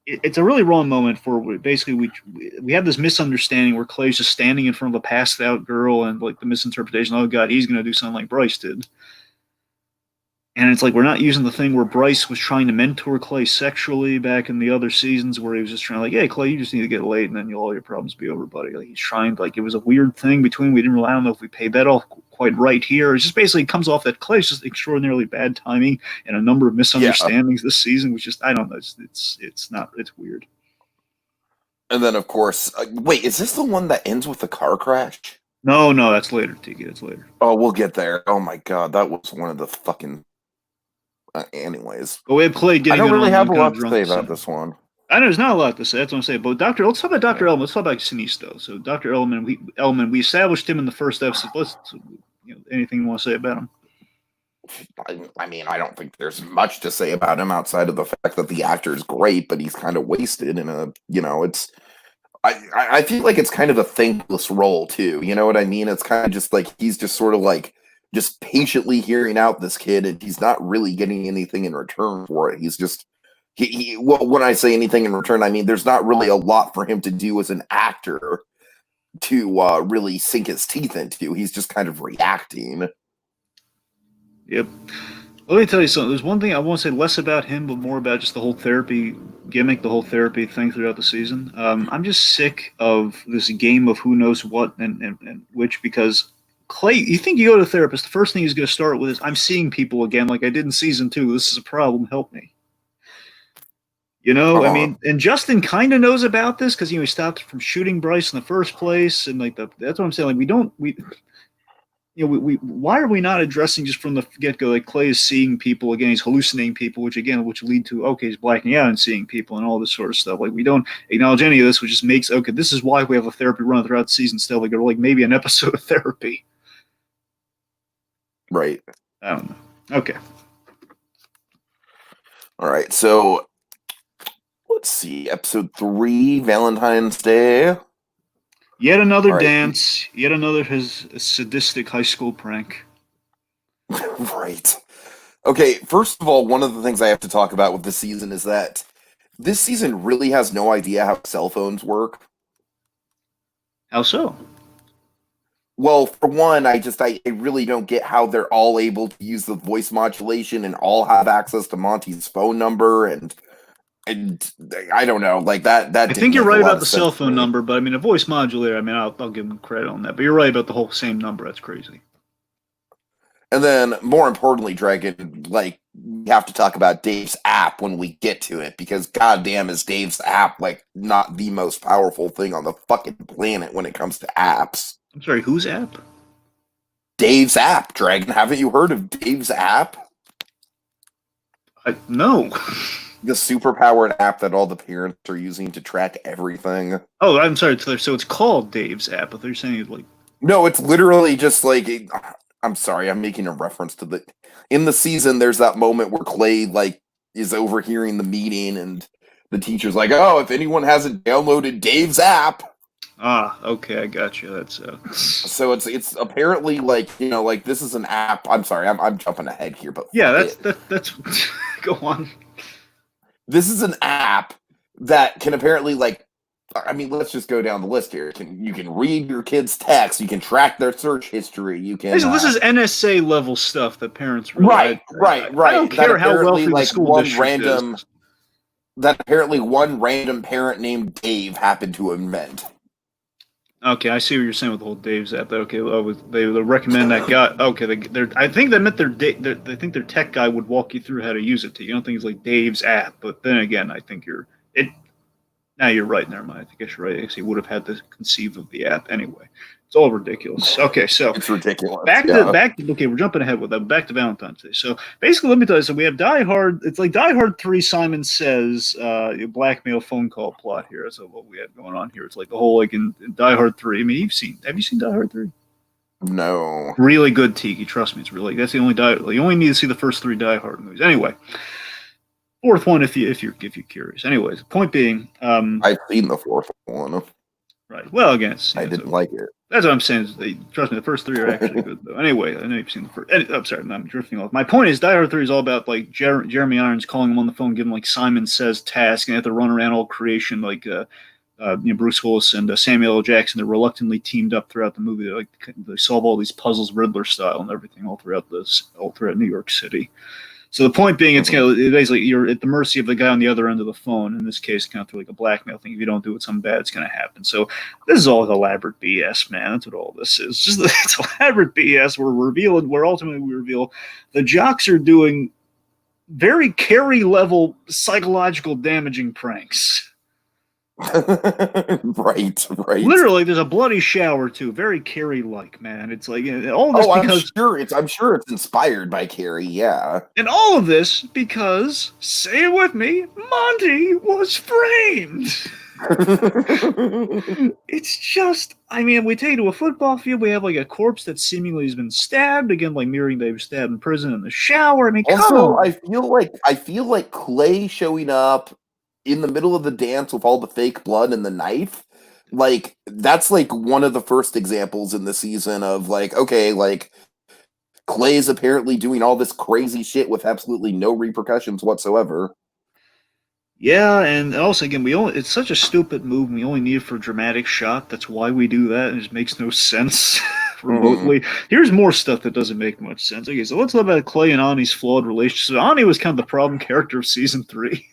Speaker 2: it's a really wrong moment for basically we have this misunderstanding where Clay's just standing in front of a passed out girl, and like the misinterpretation, oh God, he's going to do something like Bryce did. And it's like we're not using the thing where Bryce was trying to mentor Clay sexually back in the other seasons, where he was just trying to like, hey, Clay, you just need to get laid, and then all your problems be over, buddy. Like he's trying, like it was a weird thing between. We didn't really, I don't know if we paid that off quite right here. It just basically comes off that Clay's just extraordinarily bad timing and a number of misunderstandings this season, which just I don't know. It's not. It's weird.
Speaker 1: And then of course, wait, is this the one that ends with the car crash?
Speaker 2: No, that's later, Tiki. That's later.
Speaker 1: Oh, we'll get there. Oh my God, that was one of the fucking. Anyways,
Speaker 2: but we have Clay getting.
Speaker 1: I don't really have a lot to say about this one.
Speaker 2: I know there's not a lot to say. That's what I'm saying. But let's talk about Dr. Elman. Let's talk about Sinistro. So Dr. Elman, we established him in the first episode. Anything you want to say about him?
Speaker 1: I mean, I don't think there's much to say about him outside of the fact that the actor is great, but he's kind of wasted in a, it's. I feel like it's kind of a thankless role too. You know what I mean? It's kind of just like he's just sort of like. Just patiently hearing out this kid, and he's not really getting anything in return for it. He's just, well, when I say anything in return, I mean there's not really a lot for him to do as an actor to really sink his teeth into. He's just kind of reacting.
Speaker 2: Yep. Let me tell you something. There's one thing I want to say less about him, but more about just the whole therapy gimmick, the whole therapy thing throughout the season. I'm just sick of this game of who knows what and which, because Clay, you think you go to a therapist, the first thing he's going to start with is, I'm seeing people again like I did in season 2. This is a problem. Help me. I mean, and Justin kind of knows about this because, he stopped from shooting Bryce in the first place. And like that's what I'm saying. Like why are we not addressing just from the get-go, like Clay is seeing people again, he's hallucinating people, which lead to, okay, he's blacking out and seeing people and all this sort of stuff. Like we don't acknowledge any of this, which just makes, okay, this is why we have a therapy run throughout the season still. Like, or like maybe an episode of therapy.
Speaker 1: Right.
Speaker 2: I don't know. Okay.
Speaker 1: All right. So let's see. Episode 3, Valentine's Day.
Speaker 2: Yet another dance. Yet another his sadistic high school prank.
Speaker 1: Right. Okay. First of all, one of the things I have to talk about with this season is that this season really has no idea how cell phones work.
Speaker 2: How so?
Speaker 1: Well, for one, I really don't get how they're all able to use the voice modulation and all have access to Monty's phone number, and I don't know, like that. I
Speaker 2: think you're right about the cell phone number, but I mean, a voice modulator. I mean, I'll give them credit on that. But you're right about the whole same number. That's crazy.
Speaker 1: And then, more importantly, Dragon, like we have to talk about Dave's app when we get to it, because goddamn, is Dave's app like not the most powerful thing on the fucking planet when it comes to apps.
Speaker 2: I'm sorry, whose app?
Speaker 1: Dave's app, Dragon. Haven't you heard of Dave's app?
Speaker 2: No.
Speaker 1: The superpowered app that all the parents are using to track everything.
Speaker 2: Oh, I'm sorry. So it's called Dave's app, but they're saying it's like...
Speaker 1: No, it's literally just like... I'm sorry, I'm making a reference to the... In the season, there's that moment where Clay, like, is overhearing the meeting, and the teacher's like, oh, if anyone hasn't downloaded Dave's app...
Speaker 2: Ah, okay, I got you. That's
Speaker 1: So it's apparently like, like this is an app. I'm sorry, I'm jumping ahead here, but
Speaker 2: yeah, that's go on.
Speaker 1: This is an app that can apparently, like, I mean, let's just go down the list here. You can read your kids' texts, you can track their search history, you can.
Speaker 2: This is NSA level stuff that parents really
Speaker 1: right.
Speaker 2: I don't care how wealthy the school district is.
Speaker 1: That apparently one random parent named Dave happened to invent.
Speaker 2: Okay, I see what you're saying with the whole Dave's app. Okay, they recommend that guy. Okay, I think they meant they think their tech guy would walk you through how to use it. You don't think it's like Dave's app, but then again, I think now you're right. Never mind. I think you're right. I guess he would have had to conceive of the app anyway. It's all ridiculous. Okay, so
Speaker 1: it's ridiculous.
Speaker 2: Back to okay, we're jumping ahead with that. Back to Valentine's Day. So basically, let me tell you. So we have Die Hard. It's like Die Hard 3. Simon Says blackmail phone call plot here. That's what we have going on here. It's like the whole like in Die Hard 3. I mean, have you seen Die Hard 3?
Speaker 1: No.
Speaker 2: Really good, Tiki. Trust me, it's really. That's the only Die. You only need to see the first 3 Die Hard movies. Anyway. Fourth one, if you're curious. Anyways, the point being,
Speaker 1: I've seen the fourth one.
Speaker 2: right. Well, again,
Speaker 1: I didn't like it.
Speaker 2: That's what I'm saying. Trust me, the first three are actually good, though. Anyway, I know you've seen the first. I'm sorry, I'm drifting off. My point is, Die Hard 3 is all about like Jeremy Irons calling him on the phone, giving like Simon Says task, and they have to run around all creation like Bruce Willis and Samuel L. Jackson. They're reluctantly teamed up throughout the movie. They solve all these puzzles, Riddler style, and everything all throughout New York City. So the point being, it's kind of basically you're at the mercy of the guy on the other end of the phone. In this case, kind of through like a blackmail thing. If you don't do it, something bad's going to happen. So this is all elaborate BS, man. That's what all this is. Just it's elaborate BS. Where ultimately we reveal the jocks are doing very Carrie level psychological damaging pranks.
Speaker 1: Right.
Speaker 2: Literally, there's a bloody shower too. Very Carrie-like, man. It's like all this because
Speaker 1: I'm sure it's inspired by Carrie. Yeah,
Speaker 2: and all of this because, say it with me, Monty was framed. It's just, I mean, we take it to a football field. We have like a corpse that seemingly has been stabbed again, like mirroring they were stabbed in prison in the shower. I mean,
Speaker 1: also,
Speaker 2: come on.
Speaker 1: I feel like Clay showing up in the middle of the dance with all the fake blood and the knife, like that's like one of the first examples in the season of like, okay, like Clay's apparently doing all this crazy shit with absolutely no repercussions whatsoever.
Speaker 2: Yeah, and also again, it's such a stupid move. We only need it for a dramatic shot. That's why we do that. It just makes no sense remotely. Here's more stuff that doesn't make much sense. Okay, so let's talk about Clay and Ani's flawed relationship. Ani was kind of the problem character of season 3.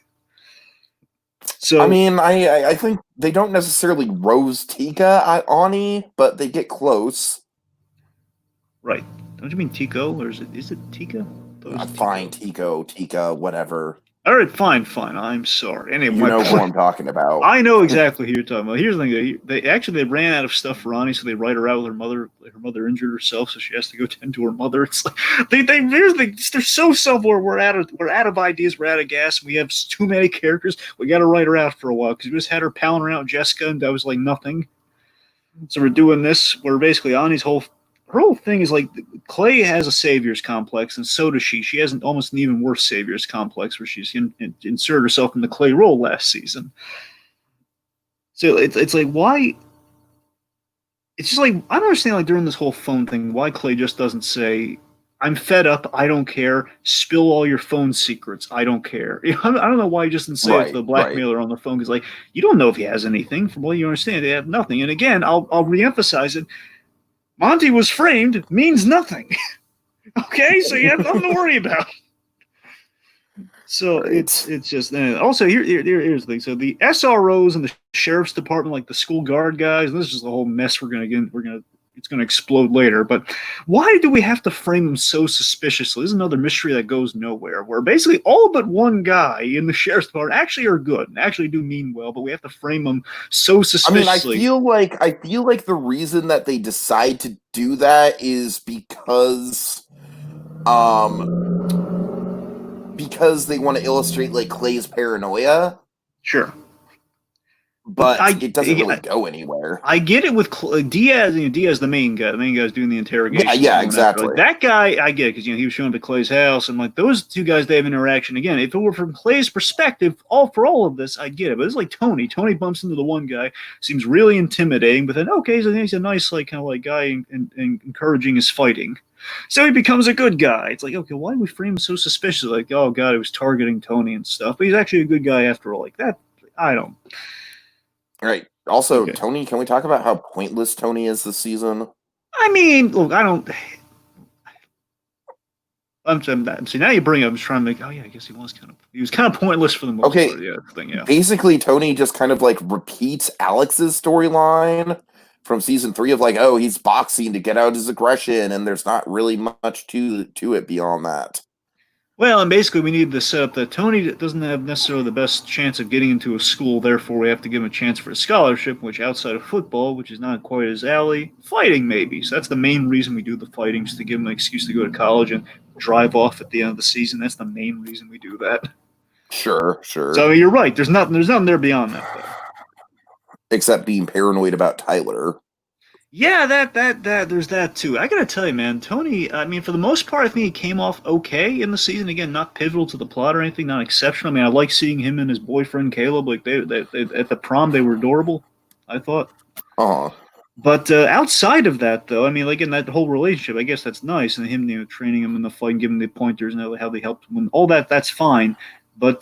Speaker 2: So
Speaker 1: I mean, I think they don't necessarily rose Tika at Ani, but they get close.
Speaker 2: Right. Don't you mean Tico? Or is it Tika?
Speaker 1: Fine, Tika, whatever.
Speaker 2: All right, fine. I'm sorry. Anyway,
Speaker 1: you know who I'm talking about.
Speaker 2: I know exactly who you're talking about. Here's the thing: they ran out of stuff for Ani, so they write her out with her mother. Her mother injured herself, so she has to go tend to her mother. It's like they're so self-aware. We're out of ideas. We're out of gas. We have too many characters. We got to write her out for a while because we just had her palling around with Jessica, and that was like nothing. So we're doing this. Where basically Ani's whole thing is like Clay has a savior's complex, and so does she. She has almost an even worse savior's complex, where she's inserted herself in the Clay role last season. So it's like, why? It's just like I don't understand. Like during this whole phone thing, why Clay just doesn't say, "I'm fed up. I don't care. Spill all your phone secrets. I don't care." I don't know why he just didn't say it to the blackmailer on the phone, because like you don't know if he has anything. From what you understand, they have nothing. And again, I'll reemphasize it. Monty was framed means nothing. Okay, so you have nothing to worry about. So it's just also here's the thing. So the SROs and the sheriff's department, like the school guard guys, this is just the whole mess it's gonna explode later. But why do we have to frame them so suspiciously? This is another mystery that goes nowhere, where basically all but one guy in the sheriff's department actually are good and actually do mean well, but we have to frame them so suspiciously.
Speaker 1: I feel like the reason that they decide to do that is because they want to illustrate like Clay's paranoia.
Speaker 2: Sure.
Speaker 1: But it doesn't really go anywhere.
Speaker 2: I get it with Diaz. Diaz, the main guy. The main guy's doing the interrogation.
Speaker 1: Yeah, exactly.
Speaker 2: Like, that guy, I get it, because he was showing up at Clay's house, and like those two guys, they have interaction. Again, if it were from Clay's perspective, all of this, I get it. But it's like Tony. Tony bumps into the one guy, seems really intimidating, but then okay, so he's a nice kind of guy and encouraging his fighting. So he becomes a good guy. It's like, okay, why do we frame him so suspiciously? Like, oh god, he was targeting Tony and stuff, but he's actually a good guy after all. Like that, I don't.
Speaker 1: All right. Also, okay. Tony, can we talk about how pointless Tony is this season?
Speaker 2: I mean, look, I don't. See, now you bring up. I'm trying to make. Oh yeah, I guess he was kind of pointless for the most part. Yeah.
Speaker 1: Basically, Tony just kind of like repeats Alex's storyline from season 3 of like, oh, he's boxing to get out his aggression, and there's not really much to it beyond that.
Speaker 2: Well, and basically we need to set up that Tony doesn't have necessarily the best chance of getting into a school, therefore we have to give him a chance for a scholarship, which outside of football, which is not quite his alley, fighting maybe. So that's the main reason we do the fighting, is to give him an excuse to go to college and drive off at the end of the season. That's the main reason we do that.
Speaker 1: Sure.
Speaker 2: So you're right. There's nothing there beyond that, though.
Speaker 1: Except being paranoid about Tyler.
Speaker 2: Yeah, that there's that too. I gotta tell you, man, Tony. I mean, for the most part, I think he came off okay in the season. Again, not pivotal to the plot or anything, not exceptional. I mean, I like seeing him and his boyfriend Caleb. Like they at the prom, they were adorable. I thought.
Speaker 1: Oh,
Speaker 2: But outside of that, though, I mean, like in that whole relationship, I guess that's nice, and him, training him in the fight, and giving him the pointers, and how they helped him, all that, that's fine. But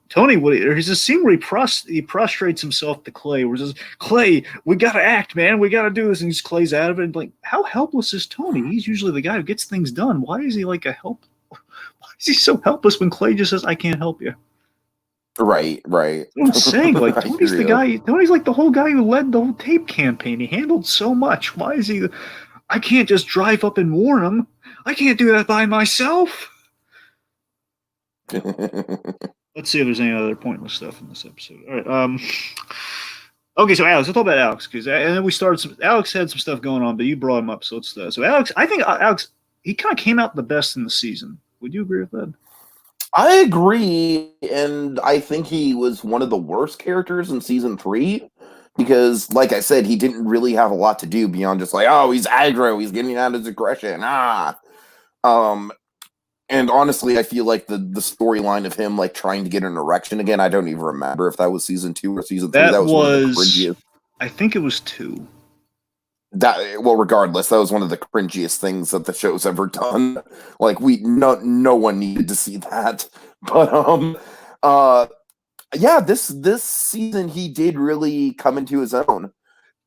Speaker 2: Tony, there's a scene where he prostrates himself to Clay, where he says, "Clay, we gotta act, man, we gotta do this," and just Clay's out of it. And like, how helpless is Tony? He's usually the guy who gets things done. Why is he like a help? Why is he so helpless when Clay just says, "I can't help you"?
Speaker 1: right, right.
Speaker 2: I'm saying, like,
Speaker 1: I
Speaker 2: Tony's
Speaker 1: hear
Speaker 2: the
Speaker 1: you.
Speaker 2: guy. Tony's like the whole guy who led the whole tape campaign. He handled so much. Why is he? I can't just drive up and warn him. I can't do that by myself. Let's see if there's any other pointless stuff in this episode. All right. Okay, so Alex, let's talk about Alex because and then we started. Alex had some stuff going on, but you brought him up, so let's. So Alex, I think Alex, he kind of came out the best in the season. Would you agree with that?
Speaker 1: I agree, and I think he was one of the worst characters in season 3 because, like I said, he didn't really have a lot to do beyond just like, oh, he's aggro, he's getting out his aggression, Um, and honestly, I feel like the storyline of him like trying to get an erection again, I don't even remember if that was season 2 or season 3.
Speaker 2: That
Speaker 1: That was one of the
Speaker 2: was,
Speaker 1: cringiest.
Speaker 2: I think it was 2.
Speaker 1: That well, regardless, that was one of the cringiest things that the show's ever done. Like no one needed to see that. But uh yeah, this season he did really come into his own.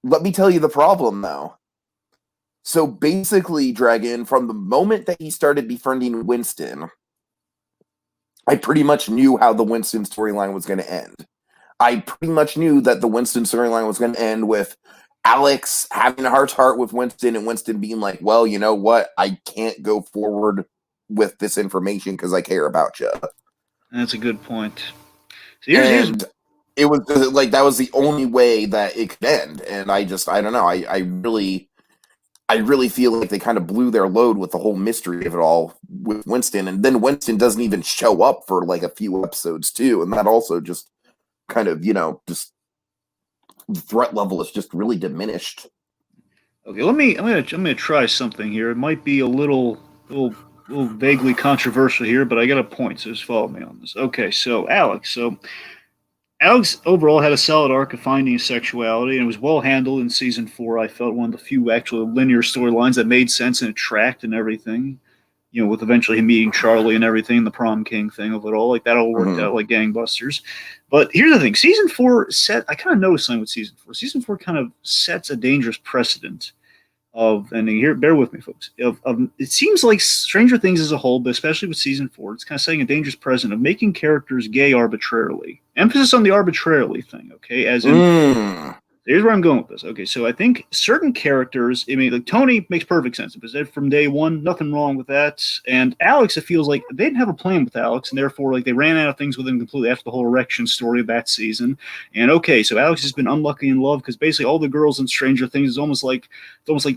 Speaker 1: Let me tell you the problem though. So basically, Dragon, from the moment that he started befriending Winston, I pretty much knew how the Winston storyline was going to end. I pretty much knew that the Winston storyline was going to end with Alex having a heart to heart with Winston and Winston being like, well, you know what? I can't go forward with this information because I care about you.
Speaker 2: That's a good point. So
Speaker 1: And it was like that was the only way that it could end. And I don't know. I really feel like they kind of blew their load with the whole mystery of it all with Winston. And then Winston doesn't even show up for like a few episodes too. And that also just kind of, just the threat level is just really diminished.
Speaker 2: Okay, I'm gonna try something here. It might be a little vaguely controversial here, but I got a point, so just follow me on this. Okay, so Alex overall had a solid arc of finding his sexuality, and it was well handled in season 4. I felt one of the few actual linear storylines that made sense and it tracked and everything. With eventually him meeting Charlie and everything, the prom king thing of it all, like that all worked out like gangbusters. But here's the thing: season 4 I kind of noticed something with season 4. Season 4 kind of sets a dangerous precedent and here, bear with me, folks. It seems like Stranger Things as a whole, but especially with season 4, it's kind of setting a dangerous precedent of making characters gay arbitrarily. Emphasis on the arbitrarily thing, okay? As in, here's where I'm going with this. Okay, so I think certain characters, I mean, like Tony makes perfect sense because from day one, nothing wrong with that. And Alex, it feels like they didn't have a plan with Alex, and therefore, like they ran out of things with him completely after the whole erection story of that season. And okay, so Alex has been unlucky in love because basically all the girls in Stranger Things is almost like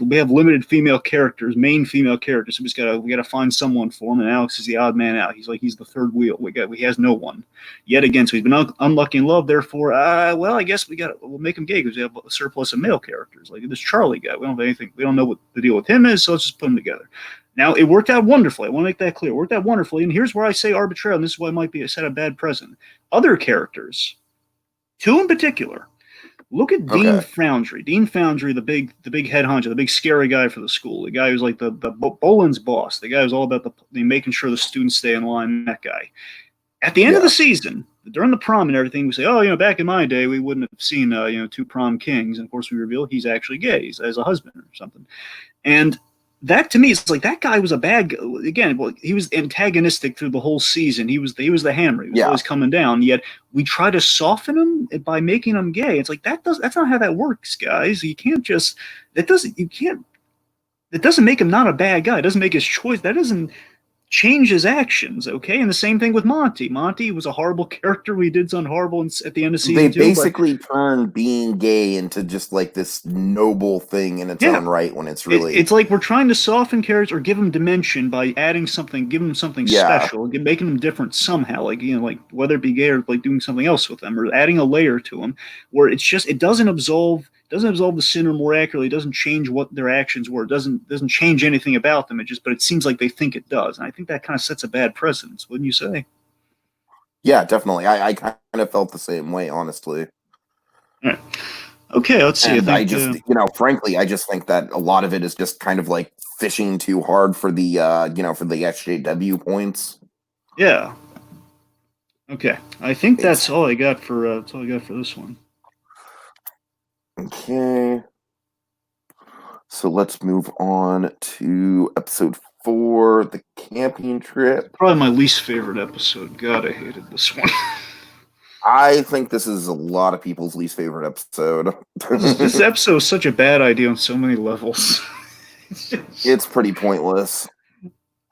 Speaker 2: we have limited female characters, main female characters. So we gotta find someone for him, and Alex is the odd man out. He's the third wheel. He has no one yet again. So he's been unlucky in love. Therefore, well, I guess we'll make him gay because we have a surplus of male characters. Like this Charlie guy, we don't have anything. We don't know what the deal with him is. So let's just put them together. Now it worked out wonderfully. I want to make that clear. It worked out wonderfully. And here's where I say arbitrary. And this is why it might be a set of bad precedent. Other characters, two in particular. Look at Dean Foundry. Dean Foundry, the big head honcho, the big scary guy for the school, the guy who's like the Boland's boss, the guy who's all about the making sure the students stay in line. That guy. At the end of the season, during the prom and everything, we say, oh, back in my day, we wouldn't have seen, two prom kings. And of course, we reveal he's actually gay. He's as a husband or something. And that to me, it's like that guy was a bad guy. Again, well, he was antagonistic through the whole season. He was the hammer. He was always coming down. Yet we try to soften him by making him gay. It's like that's not how that works, guys. You can't just that doesn't make him not a bad guy. It doesn't make his choice. That doesn't change his actions, okay? And the same thing with Monty. Monty was a horrible character. We did something horrible at the end of season 2.
Speaker 1: They basically turned being gay into just like this noble thing in its own right when it's really...
Speaker 2: It's like we're trying to soften characters or give them dimension by adding something, giving them something special, making them different somehow, like whether it be gay or like doing something else with them or adding a layer to them where it doesn't absolve absolve the sinner more accurately. It doesn't change what their actions were. It doesn't change anything about them. But it seems like they think it does, and I think that kind of sets a bad precedence, wouldn't you say?
Speaker 1: Yeah, definitely. I kind of felt the same way, honestly.
Speaker 2: All right. Okay, let's see.
Speaker 1: And I just, frankly, I just think that a lot of it is just kind of like fishing too hard for the, for the SJW points.
Speaker 2: Yeah. Okay, I think that's all I got for this one.
Speaker 1: Okay. So let's move on to episode 4, the camping trip.
Speaker 2: Probably my least favorite episode. God, I hated this one.
Speaker 1: I think this is a lot of people's least favorite episode.
Speaker 2: This episode is such a bad idea on so many levels.
Speaker 1: It's pretty pointless.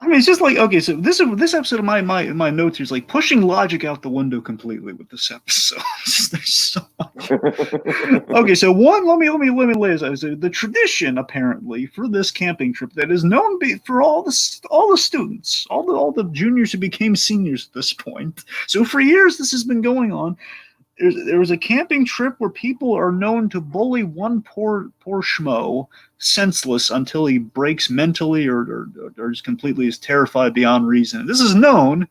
Speaker 2: I mean, it's just like, okay, so this episode of my notes here is like pushing logic out the window completely with this episode. There's so much. Okay, so let me lay this out. So the tradition apparently for this camping trip that is known for all the students, all the juniors who became seniors at this point. So for years this has been going on. There was a camping trip where people are known to bully one poor schmo senseless until he breaks mentally or is completely terrified beyond reason. This is known,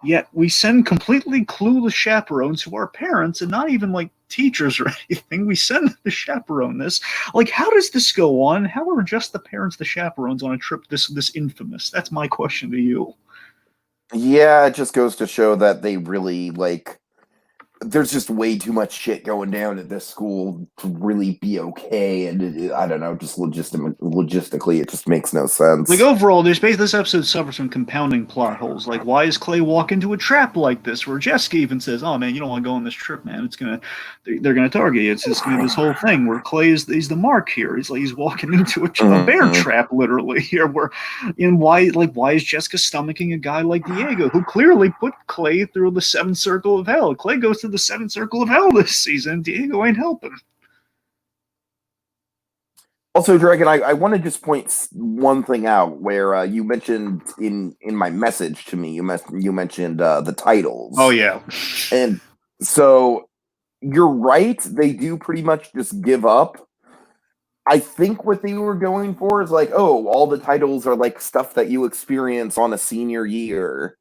Speaker 2: yet we send completely clueless chaperones who are parents and not even like teachers or anything. We send them to chaperone this. Like, how does this go on? How are just the parents the chaperones on a trip this infamous? That's my question to you.
Speaker 1: Yeah, it just goes to show that they really there's just way too much shit going down at this school to really be okay, and I don't know, just logistically, it just makes no sense.
Speaker 2: Like overall, this episode suffers from compounding plot holes. Like, why does Clay walk into a trap like this? Where Jessica even says, "Oh man, you don't want to go on this trip, man. They're gonna target you." It's just gonna be this whole thing where Clay is the mark here. He's walking into a bear trap literally here. Why is Jessica stomaching a guy like Diego who clearly put Clay through the 7th circle of hell? Clay goes to the 7th circle of hell this season. Diego ain't helping.
Speaker 1: Also, Dragon, I want to just point one thing out where you mentioned in my message to me, you mentioned the titles.
Speaker 2: Oh yeah,
Speaker 1: and so you're right. They do pretty much just give up. I think what they were going for is like, oh, all the titles are like stuff that you experience on a senior year.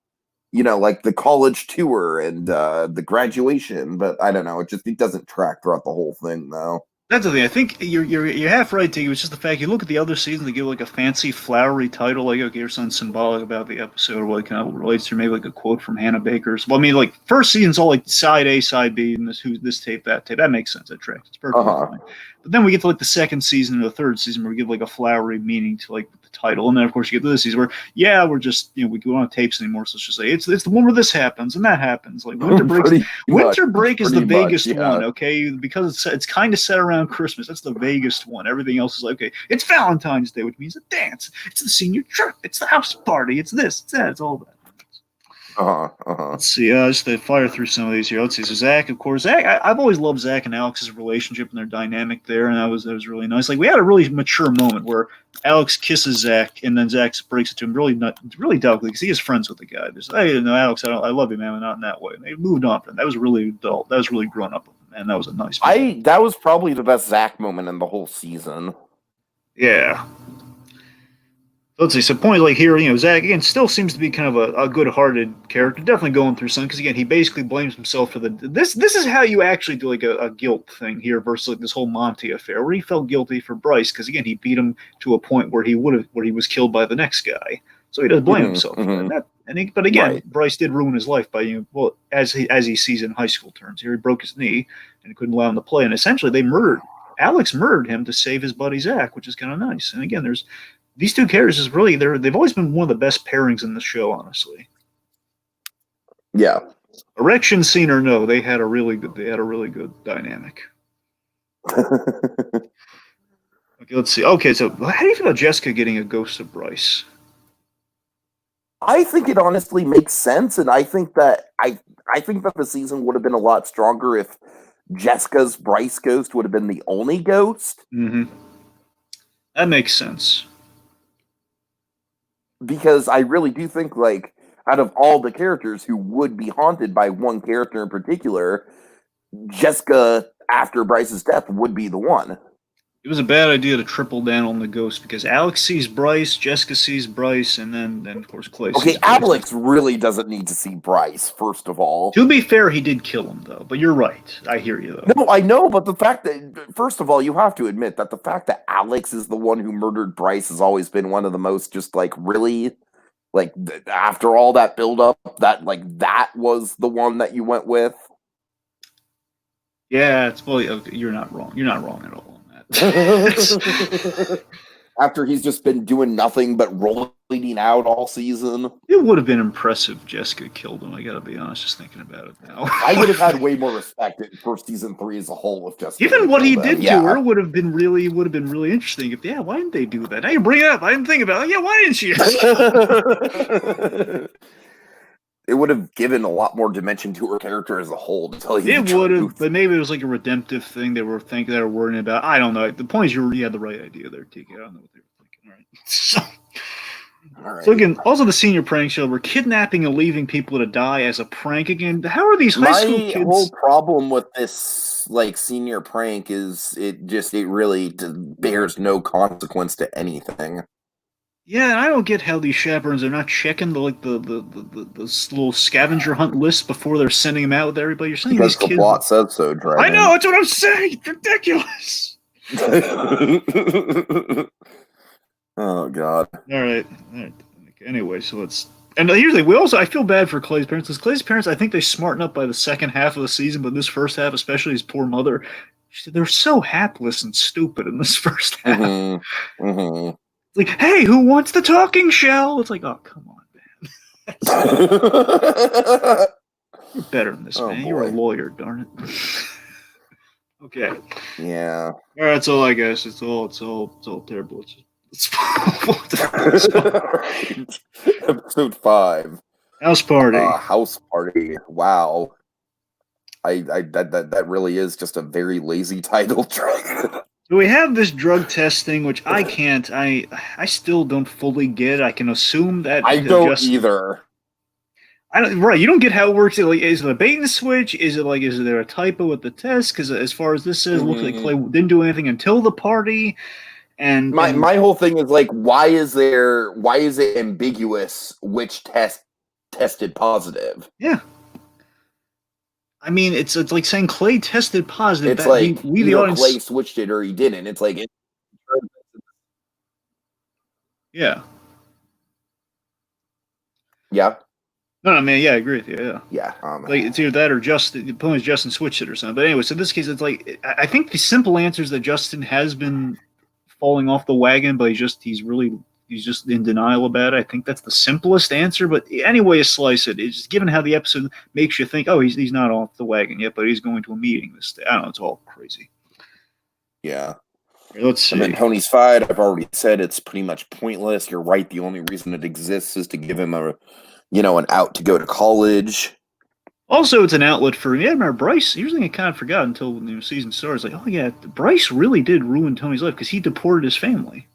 Speaker 1: Like the college tour and the graduation, but I don't know. It doesn't track throughout the whole thing, though.
Speaker 2: That's the thing. I think you're half right, Tiggy. It's just the fact you look at the other seasons, they give like a fancy, flowery title, like okay, here's something symbolic about the episode, or what kind of relates to maybe like a quote from Hannah Baker's. Well, I mean, like first season's all like side A, side B, and this tape, that tape. That makes sense. That tracks. It's perfectly fine. But then we get to like the second season or the third season where we give like a flowery meaning to like the title, and then of course you get to this season where we're just we don't have tapes anymore, so let's just say it's the one where this happens and that happens. Like Winter Break is the vaguest one, okay, because it's kind of set around Christmas. That's the vaguest one. Everything else is like, okay, it's Valentine's Day, which means a dance. It's the senior trip. It's the house party. It's this. It's that. It's all that. Let's see. Just to fire through some of these here. Let's see. So Zach, of course. I've always loved Zach and Alex's relationship and their dynamic there, and that was really nice. Like we had a really mature moment where Alex kisses Zach, and then Zach breaks it to him really delicately because he is friends with the guy. There's, hey, no, Alex, I love you, man, but not in that way. And they moved on from it. That was really adult. That was really grown up, and that was a nice moment.
Speaker 1: That was probably the best Zach moment in the whole season.
Speaker 2: Yeah. Let's see. So, point like here, Zach again still seems to be kind of a good-hearted character. Definitely going through something because again, he basically blames himself for this. This is how you actually do like a guilt thing here versus like this whole Monty affair where he felt guilty for Bryce because again he beat him to a point where he was killed by the next guy. So he does blame himself for that. But again, right. Bryce did ruin his life by as he sees in high school terms. Here he broke his knee and couldn't allow him to play, and essentially Alex murdered him to save his buddy Zach, which is kind of nice. And again, these two characters is really they've always been one of the best pairings in the show, honestly.
Speaker 1: Yeah.
Speaker 2: Erection scene or no, they had a really good dynamic. Okay, let's see. Okay, so how do you feel about Jessica getting a ghost of Bryce?
Speaker 1: I think it honestly makes sense, and I think that the season would have been a lot stronger if Jessica's Bryce ghost would have been the only ghost.
Speaker 2: Mm-hmm. That makes sense.
Speaker 1: Because I really do think, like, out of all the characters who would be haunted by one character in particular, Jessica, after Bryce's death, would be the one.
Speaker 2: It was a bad idea to triple down on the ghost because Alex sees Bryce, Jessica sees Bryce, and then of course Clay sees
Speaker 1: Okay,
Speaker 2: Bryce.
Speaker 1: Alex really doesn't need to see Bryce, first of all.
Speaker 2: To be fair, he did kill him though, but you're right. I hear you though.
Speaker 1: No, I know, but the fact that, first of all, you have to admit that the fact that Alex is the one who murdered Bryce has always been one of the most just like really, like after all that buildup, that that was the one that you went with.
Speaker 2: Yeah, it's fully. Okay, you're not wrong. You're not wrong at all on that.
Speaker 1: After he's just been doing nothing but rolling out all season.
Speaker 2: It would have been impressive if Jessica killed him. I gotta be honest, just thinking about it now.
Speaker 1: I would have had way more respect for season 3 as a whole if Jessica.
Speaker 2: Even what he did
Speaker 1: yeah.
Speaker 2: to her would have been really interesting. If why didn't they do that? Now you bring it up. I didn't think about it. Yeah, why didn't she?
Speaker 1: It would have given a lot more dimension to her character as a whole. To tell you,
Speaker 2: it would have, but maybe it was like a redemptive thing they were worrying about. I don't know. The point is, you had the right idea there, Tiki. I don't know what they were thinking. All right. So again, also the senior prank show. We're kidnapping and leaving people to die as a prank again. How are these high school kids?
Speaker 1: My whole problem with this senior prank is it really bears no consequence to anything.
Speaker 2: Yeah, and I don't get how these chaperones are not checking the little scavenger hunt list before they're sending them out with everybody. You're saying
Speaker 1: because
Speaker 2: these kids.
Speaker 1: The plot says so, Dragon.
Speaker 2: I know, that's what I'm saying. It's ridiculous.
Speaker 1: Oh God.
Speaker 2: All right. Anyway, so let's. And here's the thing. I feel bad for Clay's parents because Clay's parents, I think they smarten up by the second half of the season, but this first half, especially his poor mother, they're so hapless and stupid in this first half.
Speaker 1: Mm-hmm.
Speaker 2: Like, hey, who wants the talking shell? It's like, oh, come on, man. You're better than this, man. Boy. You're a lawyer, darn it. Okay.
Speaker 1: Yeah.
Speaker 2: All right, that's all I guess. It's all terrible.
Speaker 1: Right. Episode 5.
Speaker 2: House party.
Speaker 1: House party. Wow. That really is just a very lazy title.
Speaker 2: So we have this drug testing, which I can't. I still don't fully get. I can assume that
Speaker 1: I don't either.
Speaker 2: Right, you don't get how it works. Is it a bait and switch? Is there a typo with the test? Because as far as this says, it looks like Clay didn't do anything until the party. And
Speaker 1: my whole thing is why is it ambiguous which test tested positive?
Speaker 2: Yeah. I mean, it's like saying Clay tested positive.
Speaker 1: It's like we the audience, Clay switched it or he didn't. It's like
Speaker 2: yeah.
Speaker 1: Yeah.
Speaker 2: No, I mean, yeah, I agree with you. Yeah.
Speaker 1: Yeah.
Speaker 2: It's either that or the opponent's Justin switched it or something. But anyway, so in this case, it's like I think the simple answer is that Justin has been falling off the wagon, but he's just in denial about it. I think that's the simplest answer. But anyway, you slice it. It's just given how the episode makes you think, oh, he's not off the wagon yet, but he's going to a meeting this day. I don't know. It's all crazy.
Speaker 1: Yeah.
Speaker 2: Let's see.
Speaker 1: And then Tony's fight, I've already said it's pretty much pointless. You're right. The only reason it exists is to give him an out to go to college.
Speaker 2: Also, it's an outlet for remember Bryce. Here's the thing I kind of forgot until the season starts. Like, oh yeah, Bryce really did ruin Tony's life because he deported his family.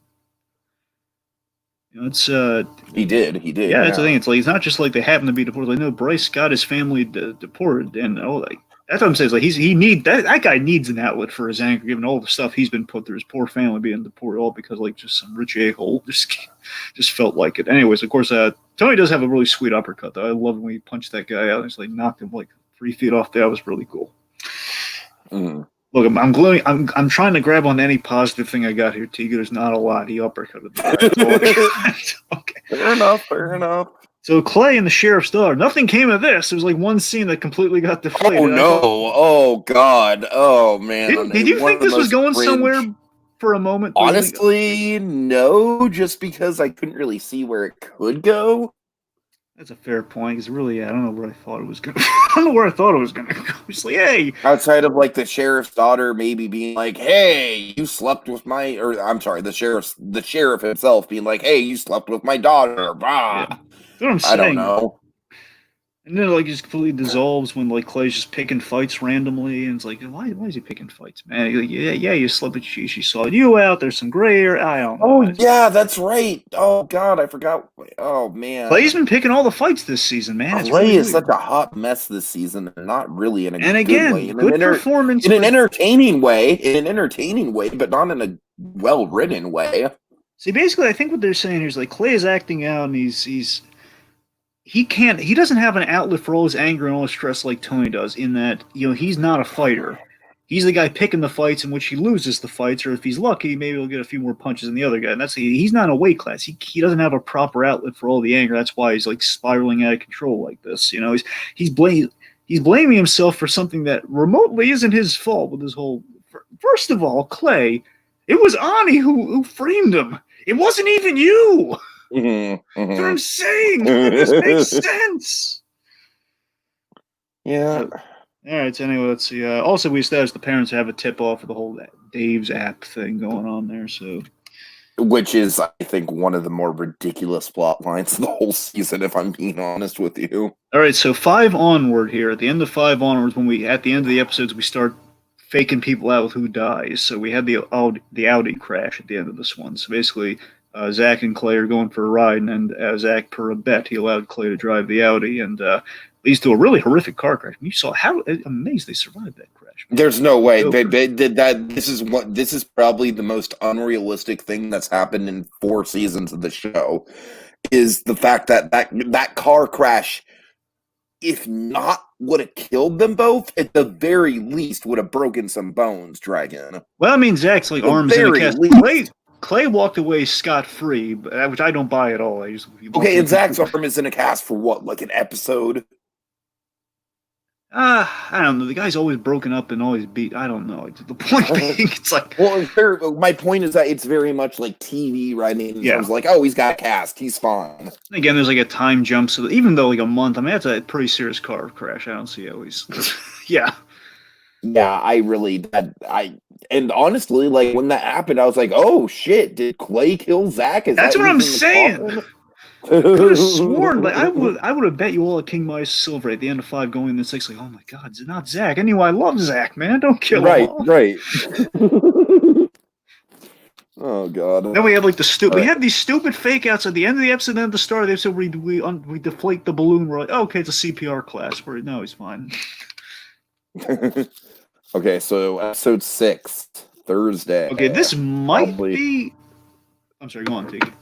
Speaker 2: It's
Speaker 1: he did.
Speaker 2: Yeah, that's the thing. It's like it's not just like they happen to be deported. Like no, Bryce got his family deported, and that's what I'm saying. It's like that guy needs an outlet for his anger, given all the stuff he's been put through. His poor family being deported, all because just some rich a-hole just felt like it. Anyways, of course, Tony does have a really sweet uppercut though. I love when he punched that guy out. It's like knocked him 3 feet off. That was really cool.
Speaker 1: Mm.
Speaker 2: Look, I'm glowing. I'm trying to grab on any positive thing I got here, Tiga. There's not a lot. He uppercutted the guy. Okay.
Speaker 1: Fair enough.
Speaker 2: So Clay and the sheriff's daughter. Nothing came of this. There was one scene that completely got deflated.
Speaker 1: Oh no! Oh God! Oh man!
Speaker 2: Did you think this was going somewhere for a moment?
Speaker 1: Honestly, no. Just because I couldn't really see where it could go.
Speaker 2: That's a fair point. Because really, I don't know where I thought it was going. I don't know where I thought it was going to go. It's like, hey,
Speaker 1: outside of the sheriff's daughter maybe being like, "Hey, you slept with my," or I'm sorry, the sheriff himself being like, "Hey, you slept with my daughter." Bah.
Speaker 2: Yeah. That's what I'm saying.
Speaker 1: I don't know.
Speaker 2: And then it just completely dissolves when Clay's just picking fights randomly, and it's why is he picking fights, man? Yeah, you slept with she saw you out. There's some gray area. I don't know.
Speaker 1: Oh yeah, that's right. Oh God, I forgot. Oh man,
Speaker 2: Clay's been picking all the fights this season, man. It's
Speaker 1: Clay
Speaker 2: really
Speaker 1: is
Speaker 2: weird.
Speaker 1: such a hot mess this season, and not really in a
Speaker 2: And
Speaker 1: good way.
Speaker 2: again, good performance.
Speaker 1: In an entertaining way, but not in a well-written way.
Speaker 2: See, basically, I think what they're saying here is Clay is acting out, and he doesn't have an outlet for all his anger and all his stress like Tony does. In that, he's not a fighter. He's the guy picking the fights in which he loses the fights, or if he's lucky, maybe he'll get a few more punches than the other guy. And he's not in a weight class. He doesn't have a proper outlet for all the anger. That's why he's spiraling out of control like this. He's blaming himself for something that remotely isn't his fault with his whole. First of all, Clay, it was Ani who framed him. It wasn't even you.
Speaker 1: Mm-hmm,
Speaker 2: That's what I'm saying. This makes sense.
Speaker 1: Yeah.
Speaker 2: All right. So anyway, let's see. Also, we established the parents have a tip off of the whole Dave's app thing going on there. So,
Speaker 1: which is, I think, one of the more ridiculous plot lines of the whole season, if I'm being honest with you.
Speaker 2: All right. So 5 onward here. At the end of 5 onwards, at the end of the episodes, we start faking people out with who dies. So we had the Audi crash at the end of this one. So basically, Zach and Clay are going for a ride, and Zach, per a bet, he allowed Clay to drive the Audi, and leads to a really horrific car crash. You saw how amazed they survived that crash.
Speaker 1: There's no way they did that. This is probably the most unrealistic thing that's happened in 4 seasons of the show. Is the fact that car crash, if not would have killed them both, at the very least would have broken some bones, Dragon.
Speaker 2: Well, I mean, Zach's arms in a cast. Clay walked away scot-free, which I don't buy at all.
Speaker 1: And Zach's arm is in a cast for what, an episode?
Speaker 2: I don't know. The guy's always broken up and always beat. I don't know. The point being, it's
Speaker 1: Well, my point is that it's very much like TV writing. Yeah. It's he's got a cast. He's fine.
Speaker 2: Again, there's a time jump. So even though a month, I mean, that's a pretty serious car crash. I don't see how he's. Yeah.
Speaker 1: Yeah, and honestly, when that happened, I was like, oh shit, did Clay kill Zach?
Speaker 2: That's what I'm saying. I could have sworn, I would have bet you all at King Midas Silver at the end of 5 going into 6, oh my god, it's not Zach. Anyway, I love Zach, man. Don't kill him all.
Speaker 1: Right. Oh god.
Speaker 2: Then we have we have these stupid fake outs at the end of the episode and at the start of the episode we deflate the balloon. We're like, oh, okay, it's a CPR class. No, he's fine.
Speaker 1: Okay, so episode 6, Thursday.
Speaker 2: Okay, this might be. I'm sorry, go on, Tiki.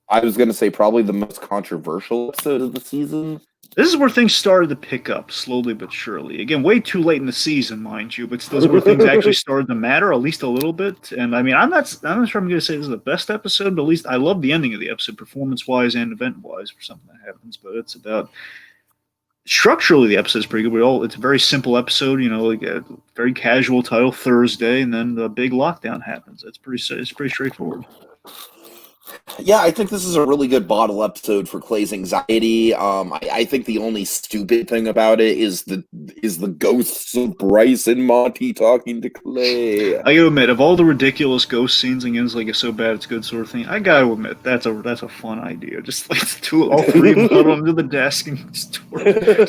Speaker 1: I was going to say probably the most controversial episode of the season.
Speaker 2: This is where things started to pick up, slowly but surely. Again, way too late in the season, mind you, but still where things actually started to matter, at least a little bit. And I mean, I'm not sure I'm going to say this is the best episode, but at least I love the ending of the episode, performance-wise and event-wise, for something that happens. But it's about... Structurally, the episode is pretty good. It's a very simple episode, a very casual title, Thursday, and then the big lockdown happens. It's pretty straightforward.
Speaker 1: Yeah, I think this is a really good bottle episode for Clay's anxiety. I think the only stupid thing about it is the ghosts of Bryce and Monty talking to Clay.
Speaker 2: I gotta admit, of all the ridiculous ghost scenes, again, it's a so bad it's good sort of thing. I gotta admit, that's a fun idea. Just all 3 of them go under the desk and just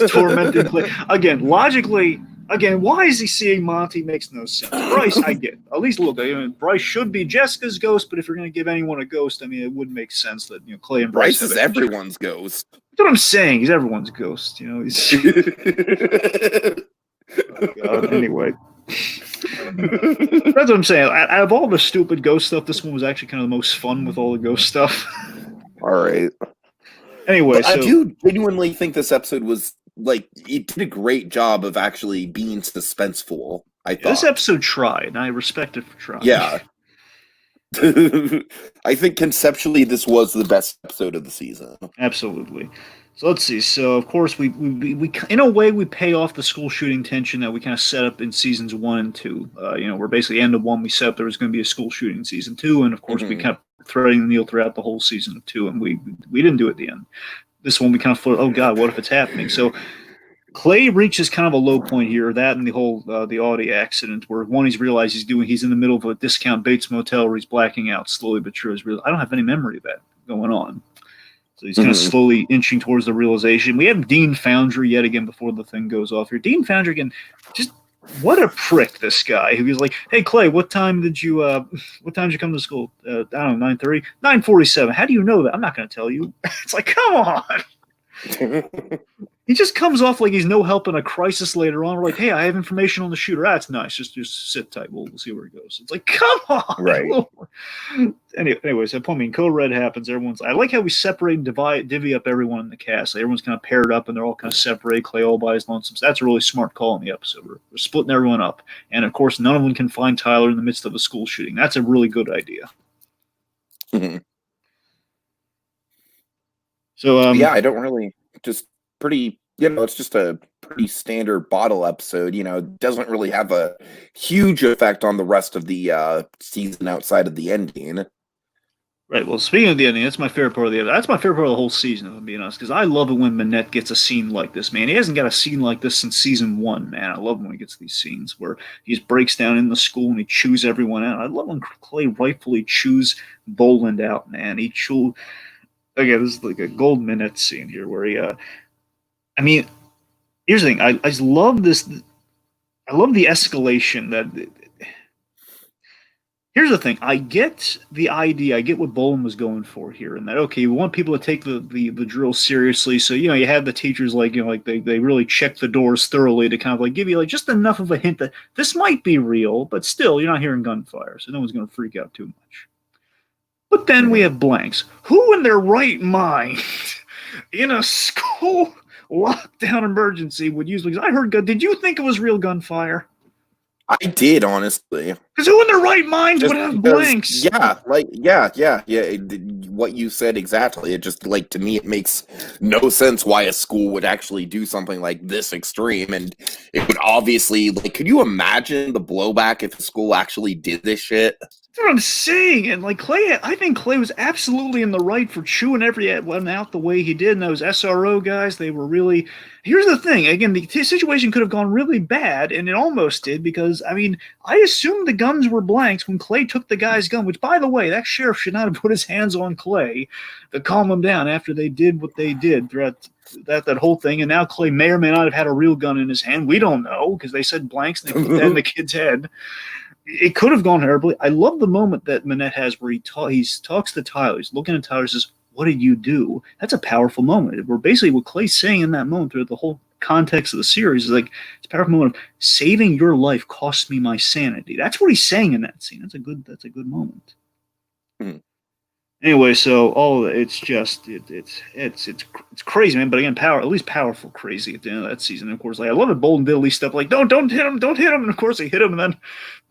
Speaker 2: tormenting Clay. Again, logically. Again, why is he seeing Monty? Makes no sense. Bryce, I get. At least a little bit. Bryce should be Jessica's ghost, but if you're going to give anyone a ghost, I mean, it would make sense that Clay and Bryce
Speaker 1: is everyone's ghost.
Speaker 2: That's what I'm saying. He's everyone's ghost. He's. Oh, God. Anyway, that's what I'm saying. Out of all the stupid ghost stuff, this one was actually kind of the most fun with all the ghost stuff.
Speaker 1: All right.
Speaker 2: Anyway,
Speaker 1: I do genuinely think this episode was. It did a great job of actually being suspenseful, I thought.
Speaker 2: This episode tried, and I respect it for trying.
Speaker 1: Yeah. I think conceptually this was the best episode of the season.
Speaker 2: Absolutely. So let's see. So, of course, we in a way, we pay off the school shooting tension that we kind of set up in seasons 1 and 2. We're basically end of 1, we set up there was going to be a school shooting in season 2, and, of course, we kept threading the needle throughout the whole season of 2, and we didn't do it at the end. This one we kind of float, oh God, what if it's happening? So Clay reaches kind of a low point here, that and the whole the Audi accident, where one he's realized he's in the middle of a discount Bates Motel where he's blacking out slowly but surely. I don't have any memory of that going on. So he's kind of slowly inching towards the realization. We have Dean Foundry yet again before the thing goes off here. Dean Foundry again, just what a prick, this guy. Who was like, "Hey Clay, what time did you come to school? I don't know, 9:30, 9:47. How do you know that? I'm not going to tell you." It's like, come on. He just comes off like he's no help in a crisis later on. We're like, "Hey, I have information on the shooter." That's nice. Just sit tight. We'll see where it goes. It's like, come on.
Speaker 1: Right.
Speaker 2: Anyways, that point being, Code Red happens. I like how we separate and divvy up everyone in the cast. Like, everyone's kind of paired up and they're all kind of separated. Clay all by his lonesome. So that's a really smart call in the episode. We're splitting everyone up. And of course, none of them can find Tyler in the midst of a school shooting. That's a really good idea. So,
Speaker 1: yeah, I don't really just pretty, it's just a pretty standard bottle episode. Doesn't really have a huge effect on the rest of the season outside of the ending.
Speaker 2: Right. Well, speaking of the ending, that's my favorite part of that's my favorite part of the whole season, if I'm being honest, because I love it when Manette gets a scene like this, man. He hasn't got a scene like this since season 1, man. I love when he gets these scenes where he just breaks down in the school and he chews everyone out. I love when Clay rightfully chews Boland out, man. Again, this is like a gold Manette scene here where he, here's the thing. I just love this. I love the escalation that. Here's the thing. I get the idea. I get what Boland was going for here, and that, okay, we want people to take the drill seriously. So, you have the teachers they really check the doors thoroughly to kind of like give you like just enough of a hint that this might be real, but still you're not hearing gunfire, so no one's going to freak out too much. But then we have blanks. Who in their right mind in a school lockdown emergency would use? Because I heard did you think it was real gunfire?
Speaker 1: I did, honestly.
Speaker 2: Because who in their right mind would have blanks?
Speaker 1: Yeah. What you said exactly. It just, to me, it makes no sense why a school would actually do something like this extreme. And it would obviously, could you imagine the blowback if a school actually did this shit?
Speaker 2: That's what I'm saying. And Clay, I think Clay was absolutely in the right for chewing everyone out the way he did. And those SRO guys, they were really. Here's the thing. Again, the situation could have gone really bad, and it almost did because, I assumed the guns were blanks when Clay took the guy's gun, which, by the way, that sheriff should not have put his hands on Clay to calm him down after they did what they did throughout that whole thing. And now Clay may or may not have had a real gun in his hand. We don't know because they said blanks and they put that in the kid's head. It could have gone terribly. I love the moment that Manette has where he talks to Tyler. He's looking at Tyler and says, "What did you do?" That's a powerful moment. Where basically what Clay's saying in that moment throughout the whole context of the series is it's a powerful moment of saving your life cost me my sanity. That's what he's saying in that scene. That's a good moment. Anyway, so all of it, it's just it's crazy, man. But again, at least powerful crazy at the end of that season. And of course, I love it. Bolden did at least stuff don't hit him, and of course they hit him, and then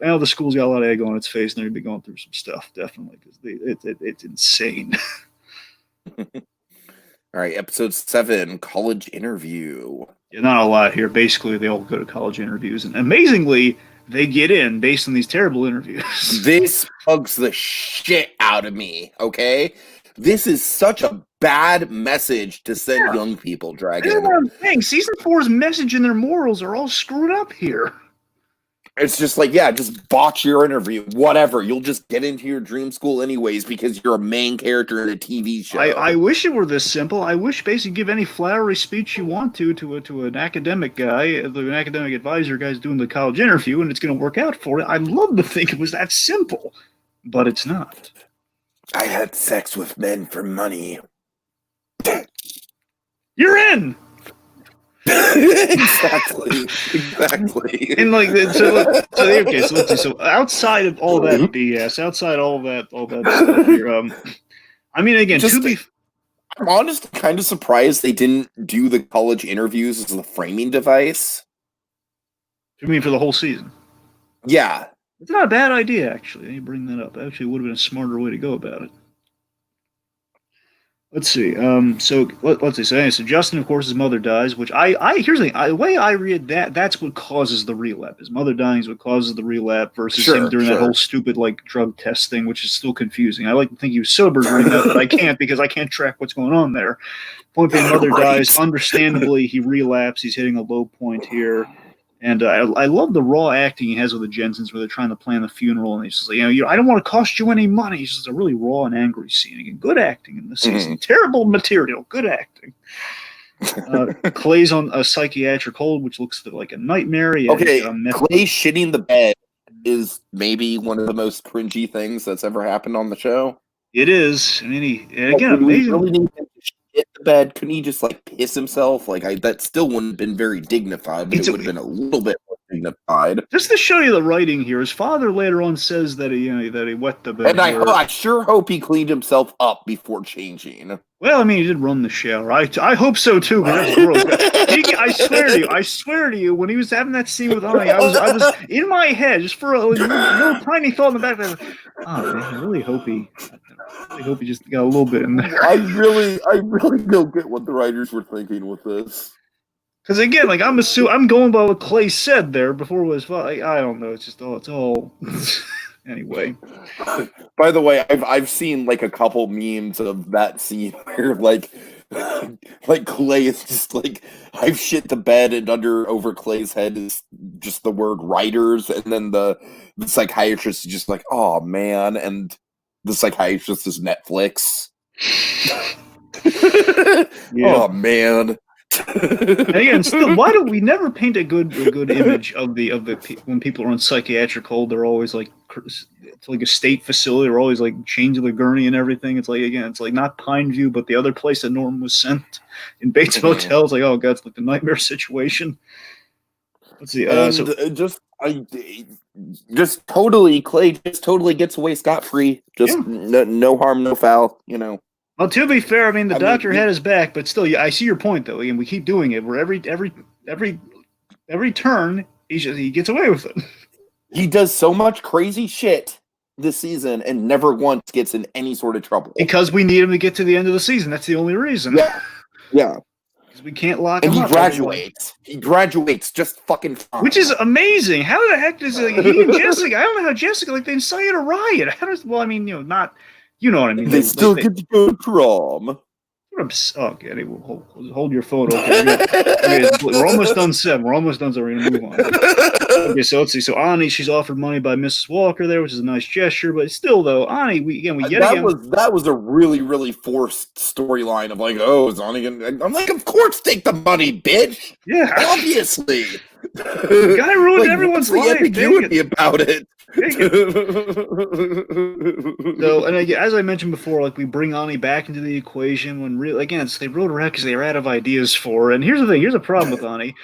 Speaker 2: now the school's got a lot of egg on its face, and they're gonna be going through some stuff definitely because it's insane.
Speaker 1: All right, episode 7, college interview.
Speaker 2: Yeah, not a lot here. Basically, they all go to college interviews, and amazingly, they get in based on these terrible interviews.
Speaker 1: This bugs the shit out of me, okay? This is such a bad message to send young people, Dragon.
Speaker 2: That's what I'm saying. Season 4's message and their morals are all screwed up here.
Speaker 1: It's just just botch your interview. Whatever. You'll just get into your dream school anyways because you're a main character in a TV show.
Speaker 2: I wish it were this simple. I wish basically give any flowery speech you want to an academic guy, an academic advisor guy's doing the college interview, and it's going to work out for it. I'd love to think it was that simple, but it's not.
Speaker 1: I had sex with men for money.
Speaker 2: You're in!
Speaker 1: Exactly.
Speaker 2: And okay, so let's see. So outside of all that BS, outside all that stuff here, again,
Speaker 1: I'm honestly kind of surprised they didn't do the college interviews as the framing device.
Speaker 2: You mean for the whole season?
Speaker 1: Yeah.
Speaker 2: It's not a bad idea, actually. You bring that up. Actually, it would have been a smarter way to go about it. Let's see. Let's see. So, anyway, Justin, of course, his mother dies, which here's the thing. The way I read that's what causes the relapse. His mother dying is what causes the relapse versus him doing that whole stupid drug test thing, which is still confusing. I like to think he was sober during that, but I can't because I can't track what's going on there. Point being, mother dies. Understandably, he relapses. He's hitting a low point here. And I love the raw acting he has with the Jensens, where they're trying to plan the funeral, and he's just like, I don't want to cost you any money. It's just a really raw and angry scene. Again, good acting in the season. Terrible material, good acting. Clay's on a psychiatric hold, which looks like a nightmare.
Speaker 1: Okay, Clay shitting the bed is maybe one of the most cringy things that's ever happened on the show.
Speaker 2: It is. I mean, again, amazing.
Speaker 1: Really need him to shit the bed. Couldn't he just like piss himself? Like that still wouldn't have been very dignified, but it would have been a little bit more dignified.
Speaker 2: Just to show you the writing here, his father later on says that he wet the bed.
Speaker 1: And I sure hope he cleaned himself up before changing.
Speaker 2: Well, I mean, he did run the shower. I hope so too. That's gross. I swear to you, when he was having that scene with Ani, I was in my head just for a little tiny thought in the back. Oh man, I really hope he just got a little bit in there.
Speaker 1: I really don't get what the writers were thinking with this.
Speaker 2: Because again, like I'm going by what Clay said there before it was. I don't know. It's just it's all. Anyway.
Speaker 1: By the way, I've seen like a couple memes of that scene where like Clay is just like, I've shit the bed, and over Clay's head is just the word writers, and then the psychiatrist is just like, oh man, and the psychiatrist is Netflix. Oh man.
Speaker 2: And again, still, why do we never paint a good image of the when people are on psychiatric hold? They're always like, it's like a state facility. They're always like chained to the gurney and everything. It's like, again, it's like not Pineview, but the other place that Norm was sent in Bates Motel. It's like, oh god, it's like the nightmare situation. Let's see.
Speaker 1: Clay just totally gets away scot free. Just no harm, no foul.
Speaker 2: Well, to be fair, I mean the doctor had his back, but still, I see your point though, and we keep doing it. Where every turn, he gets away with it.
Speaker 1: He does so much crazy shit this season, and never once gets in any sort of trouble.
Speaker 2: Because we need him to get to the end of the season. That's the only reason.
Speaker 1: Yeah.
Speaker 2: Because we can't lock him up.
Speaker 1: And he graduates. He graduates just fucking fine.
Speaker 2: Which is amazing. How the heck does he and Jessica? I don't know how Jessica they incited a riot. Not. You know what I mean?
Speaker 1: They still get to go to prom.
Speaker 2: Okay, anyway, hold your phone. Okay, we're almost done 7. We're almost done, so we're going to move on. Okay, so let's see. So Ani, she's offered money by Mrs. Walker there, which is a nice gesture, but still, though, Ani,
Speaker 1: that was a really, really forced storyline of like, oh, is Ani gonna? I'm like, of course, take the money, bitch.
Speaker 2: Yeah,
Speaker 1: obviously.
Speaker 2: The guy ruined everyone's life.
Speaker 1: Ambiguity about it.
Speaker 2: So, and as I mentioned before, like we bring Ani back into the equation when they wrote her out because they were out of ideas for her. And here's the thing: here's a problem with Ani.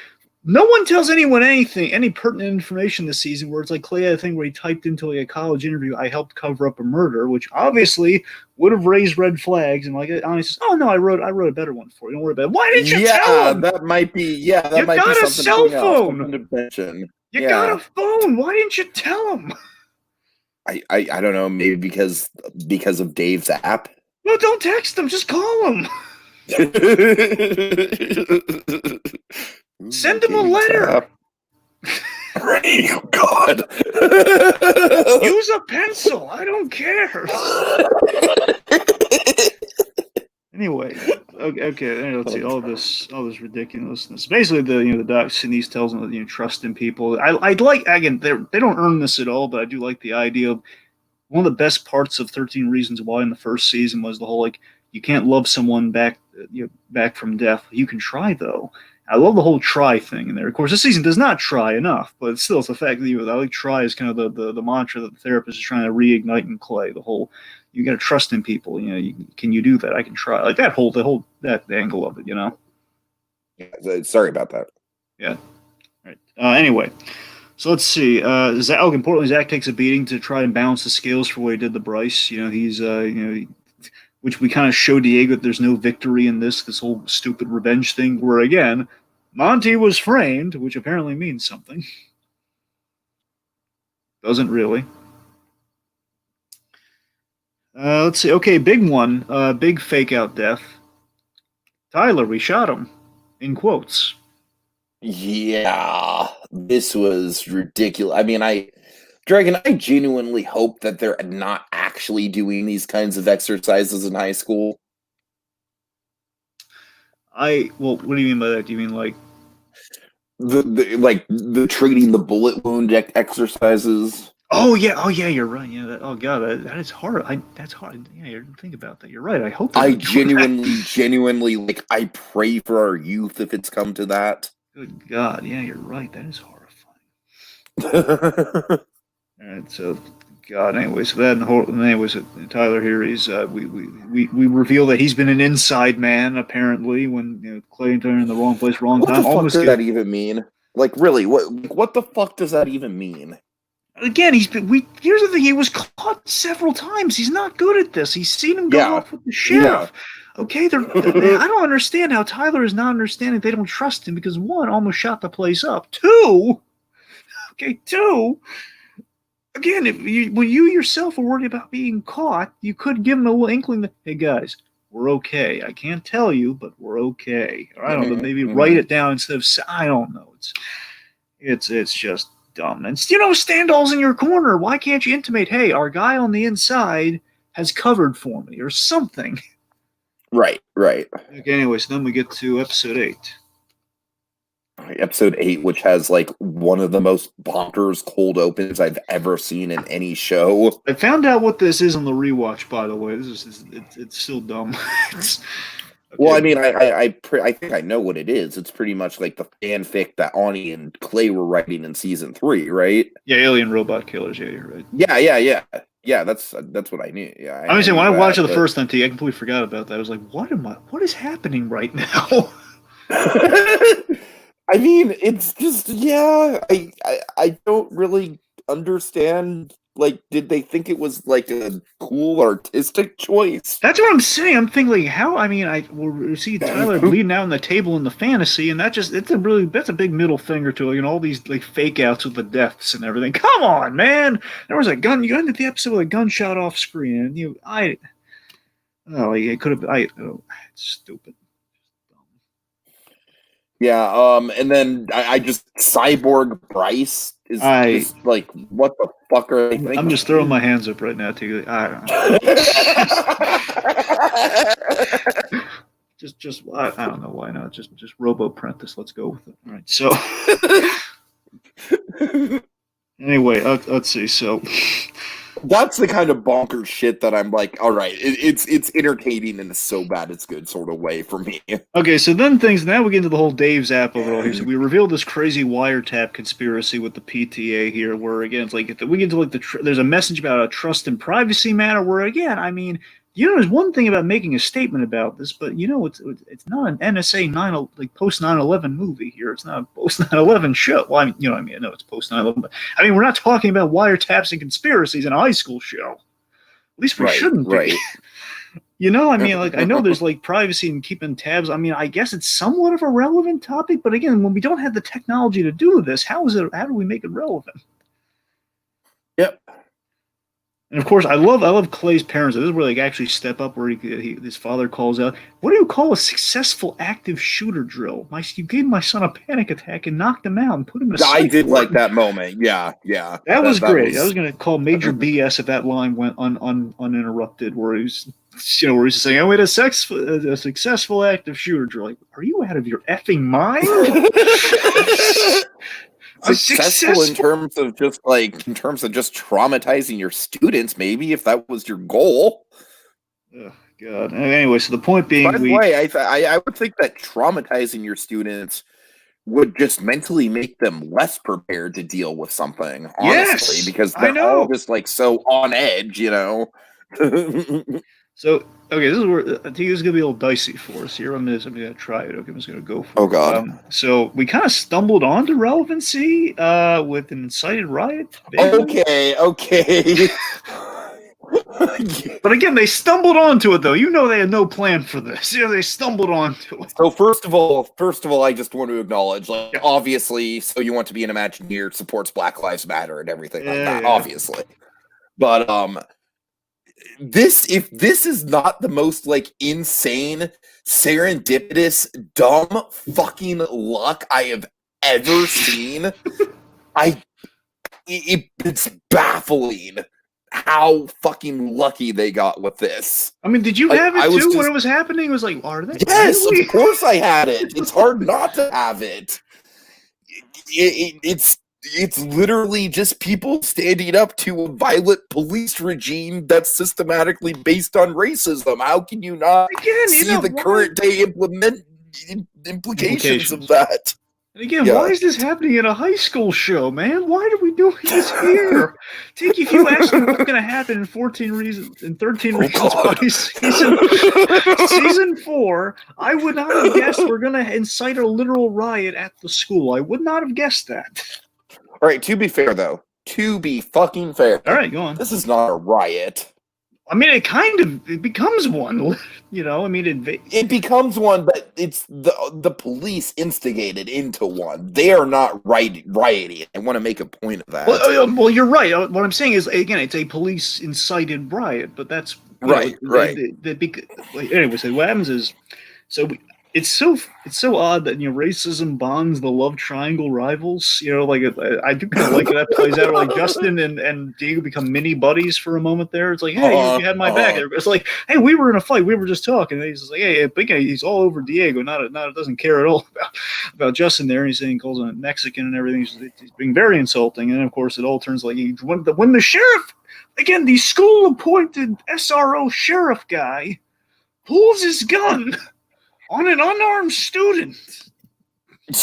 Speaker 2: No one tells anyone anything, any pertinent information this season. Where it's like Clay had a thing where he typed into like a college interview, "I helped cover up a murder," which obviously would have raised red flags. And like Ani says, "Oh no, I wrote a better one for you. Don't worry about it." Why didn't you tell him?
Speaker 1: That might be. Yeah, that
Speaker 2: you
Speaker 1: might
Speaker 2: got
Speaker 1: be
Speaker 2: a
Speaker 1: something
Speaker 2: cell phone.
Speaker 1: To mention.
Speaker 2: You got a phone. Why didn't you tell him?
Speaker 1: I don't know. Maybe because of Dave's app.
Speaker 2: No, don't text him. Just call him. Send him a letter.
Speaker 1: Oh God.
Speaker 2: Use a pencil. I don't care. Anyway, okay. Let's see all this ridiculousness. Basically, the doc Sinise tells them that trust in people. I'd like again. They don't earn this at all, but I do like the idea of one of the best parts of 13 Reasons Why in the first season was the whole like you can't love someone back from death. You can try though. I love the whole try thing in there. Of course, this season does not try enough, but still, it's the fact that I like try is kind of the mantra that the therapist is trying to reignite in Clay. The whole you got to trust in people. Can you do that? I can try. Like that that angle of it.
Speaker 1: Yeah, sorry about that.
Speaker 2: Yeah. All right. Anyway, so let's see. Importantly, Zach takes a beating to try and balance the scales for what he did to Bryce. He's which we kind of show Diego that there's no victory in this whole stupid revenge thing. Where again, Monty was framed, which apparently means something. Doesn't really. Let's see. Okay, big one. Big fake out death. Tyler, we shot him. In quotes.
Speaker 1: Yeah, this was ridiculous. I mean, Dragon, I genuinely hope that they're not actually doing these kinds of exercises in high school.
Speaker 2: What do you mean by that? Do you mean like
Speaker 1: the treating the bullet wound exercises.
Speaker 2: Oh yeah, you're right. Yeah, oh god, that is hard. That's hard. Yeah, you think about that. You're right. I hope
Speaker 1: I genuinely like. I pray for our youth if it's come to that.
Speaker 2: Good God, yeah, you're right. That is horrifying. All right, so God. Anyway, so that anyways, Tyler here is we reveal that he's been an inside man apparently when Clay and Turner in the wrong place, wrong
Speaker 1: What
Speaker 2: time.
Speaker 1: the fuck does that even mean? Like, really, what the fuck does that even mean?
Speaker 2: Again, here's the thing. He was caught several times. He's not good at this. He's seen him go off with the sheriff. Yeah. Okay, I don't understand how Tyler is not understanding they don't trust him because one almost shot the place up. Two, again, when you yourself are worried about being caught, you could give him a little inkling that, hey guys, we're okay. I can't tell you, but we're okay. Or I don't know, maybe write it down instead of I don't know. It's just dumb. And Stendhal's in your corner. Why can't you intimate, hey, our guy on the inside has covered for me or something?
Speaker 1: Right. Okay,
Speaker 2: anyways, then we get to episode 8.
Speaker 1: Episode 8, which has like one of the most bonkers cold opens I've ever seen in any show.
Speaker 2: I found out what this is on the rewatch, by the way. It's still dumb.
Speaker 1: Okay. Well, I mean, I think I know what it is. It's pretty much like the fanfic that Ani and Clay were writing in season 3, right?
Speaker 2: Yeah, alien robot killers. Yeah, you're right.
Speaker 1: Yeah. That's what I knew. Yeah,
Speaker 2: I was saying when I watched it the first time, I completely forgot about that. I was like, what is happening right now?
Speaker 1: I mean, it's just I don't really understand. Like, did they think it was like a cool artistic choice?
Speaker 2: That's what I'm saying. I'm thinking, like, how? I mean, we'll see Tyler bleeding out on the table in the fantasy, and that's a big middle finger to all these like fake outs with the deaths and everything. Come on, man! There was a gun. You ended the episode with a gunshot off screen, and it could have. It's stupid.
Speaker 1: Yeah, and then I just Cyborg Bryce is just like, what the fuck are they thinking?
Speaker 2: I'm just throwing my hands up right now to I don't know why not. Just Robo Prentice. Let's go with it. All right. So anyway, let's see. So
Speaker 1: that's the kind of bonkers shit that I'm like, all right, it's entertaining in a so bad it's good sort of way for me.
Speaker 2: Okay, so then now we get into the whole Dave Zapp of it all here. So we revealed this crazy wiretap conspiracy with the PTA here, where again it's like we get to like there's a message about a trust and privacy matter. Where again, I mean, there's one thing about making a statement about this, but it's not an NSA post 9/11 movie here. It's not a post 9/11 show. Well, I mean, I know it's post 9/11, but I mean, we're not talking about wiretaps and conspiracies in a high school show. At least we shouldn't be.
Speaker 1: Right.
Speaker 2: I mean, like I know there's like privacy and keeping tabs. I mean, I guess it's somewhat of a relevant topic, but again, when we don't have the technology to do this, how do we make it relevant?
Speaker 1: Yep.
Speaker 2: And of course, I love Clay's parents. This is where they actually step up, where his father calls out, "What do you call a successful active shooter drill? You gave my son a panic attack and knocked him out and put him to sleep."
Speaker 1: I did like that moment. Yeah.
Speaker 2: That was great. I was going to call major BS if that line went uninterrupted, where he's saying, "I made a successful active shooter drill." Like, are you out of your effing mind?
Speaker 1: Successful in terms of just traumatizing your students, maybe, if that was your goal.
Speaker 2: Oh, God. Anyway, so the point being,
Speaker 1: by the way, I would think that traumatizing your students would just mentally make them less prepared to deal with something, honestly, because they're all just like so on edge,
Speaker 2: So, okay, this is where I think this is gonna be a little dicey for us here. I'm gonna try it. Okay, I'm just gonna go for it.
Speaker 1: Oh God!
Speaker 2: So we kind of stumbled onto relevancy with an incited riot.
Speaker 1: Okay.
Speaker 2: But again, they stumbled onto it, though. They had no plan for this. They stumbled onto it.
Speaker 1: So first of all, I just want to acknowledge, obviously, So You Want to Be an Imagineer supports Black Lives Matter and everything like that, obviously. But if this is not the most insane, serendipitous, dumb fucking luck I have ever seen, it's baffling how fucking lucky they got with this.
Speaker 2: I mean, did you have it too when it was happening? It was like, are they?
Speaker 1: Yes, of course I had it. It's hard not to have it. it's literally just people standing up to a violent police regime that's systematically based on racism. How can you not see the current day implications of that?
Speaker 2: And again, why is this happening in a high school show, man? Why are we doing this here? Tiki, if you asked me what's going to happen in 13 Reasons Why season 4, I would not have guessed we're going to incite a literal riot at the school. I would not have guessed that.
Speaker 1: All right, to be fair, though. To be fucking fair.
Speaker 2: All right, go on.
Speaker 1: This is not a riot.
Speaker 2: I mean, it becomes one, you know. I mean,
Speaker 1: it becomes one, but it's the police instigated into one. They are not rioting. I want to make a point of that.
Speaker 2: Well, you're right. What I'm saying is, again, it's a police incited riot, but that's
Speaker 1: right.
Speaker 2: Anyway, so what happens is, it's so odd that racism bonds the love triangle rivals. Like I do kind of like that plays out. Like Justin and Diego become mini buddies for a moment there. It's like, hey, you had my back. It's like, hey, we were in a fight. We were just talking. And he's just like, hey, he's all over Diego. Not doesn't care at all about Justin there. And he's saying he calls him a Mexican and everything. He's being very insulting. And then, of course, it all turns like when the sheriff, again, the school appointed SRO sheriff guy pulls his gun on an unarmed student.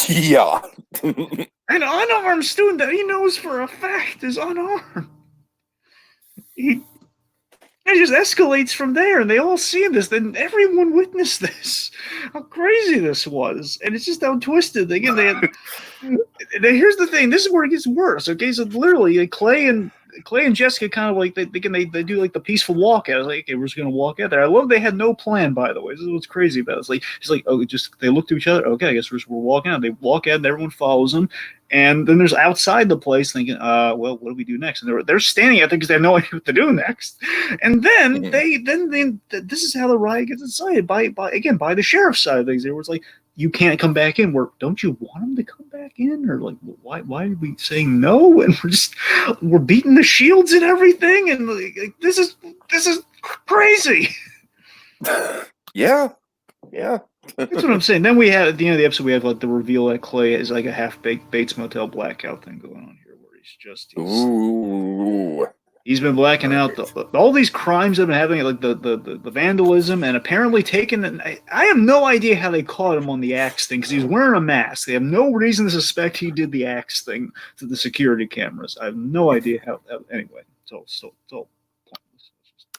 Speaker 1: Yeah.
Speaker 2: An unarmed student that he knows for a fact is unarmed. It just escalates from there, and they all see this. Then everyone witnessed this. How crazy this was. And it's just how twisted. Again, here's the thing. This is where it gets worse. Okay, so literally, Clay and Jessica kind of like they do like the peaceful walk out. Like, okay, we're just gonna walk out there. I love they had no plan, by the way. This is what's crazy about it. It's like they look to each other. Okay, I guess we're walking out. They walk out and everyone follows them. And then there's outside the place thinking, well, what do we do next? And they're standing out there because they have no idea what to do next. And then this is how the riot gets incited by the sheriff's side of things. They were like, you can't come back in. Don't you want him to come back in? Or like, why are we saying no? And we're beating the shields and everything. And like, this is crazy.
Speaker 1: Yeah.
Speaker 2: That's what I'm saying. Then we had at the end of the episode, we have like the reveal that Clay is like a half-baked Bates Motel blackout thing going on here, where he's been blacking out all these crimes that have been happening, like the vandalism, and apparently taken. I have no idea how they caught him on the axe thing because he's wearing a mask. They have no reason to suspect he did the axe thing to the security cameras. I have no idea how. Anyway, it's all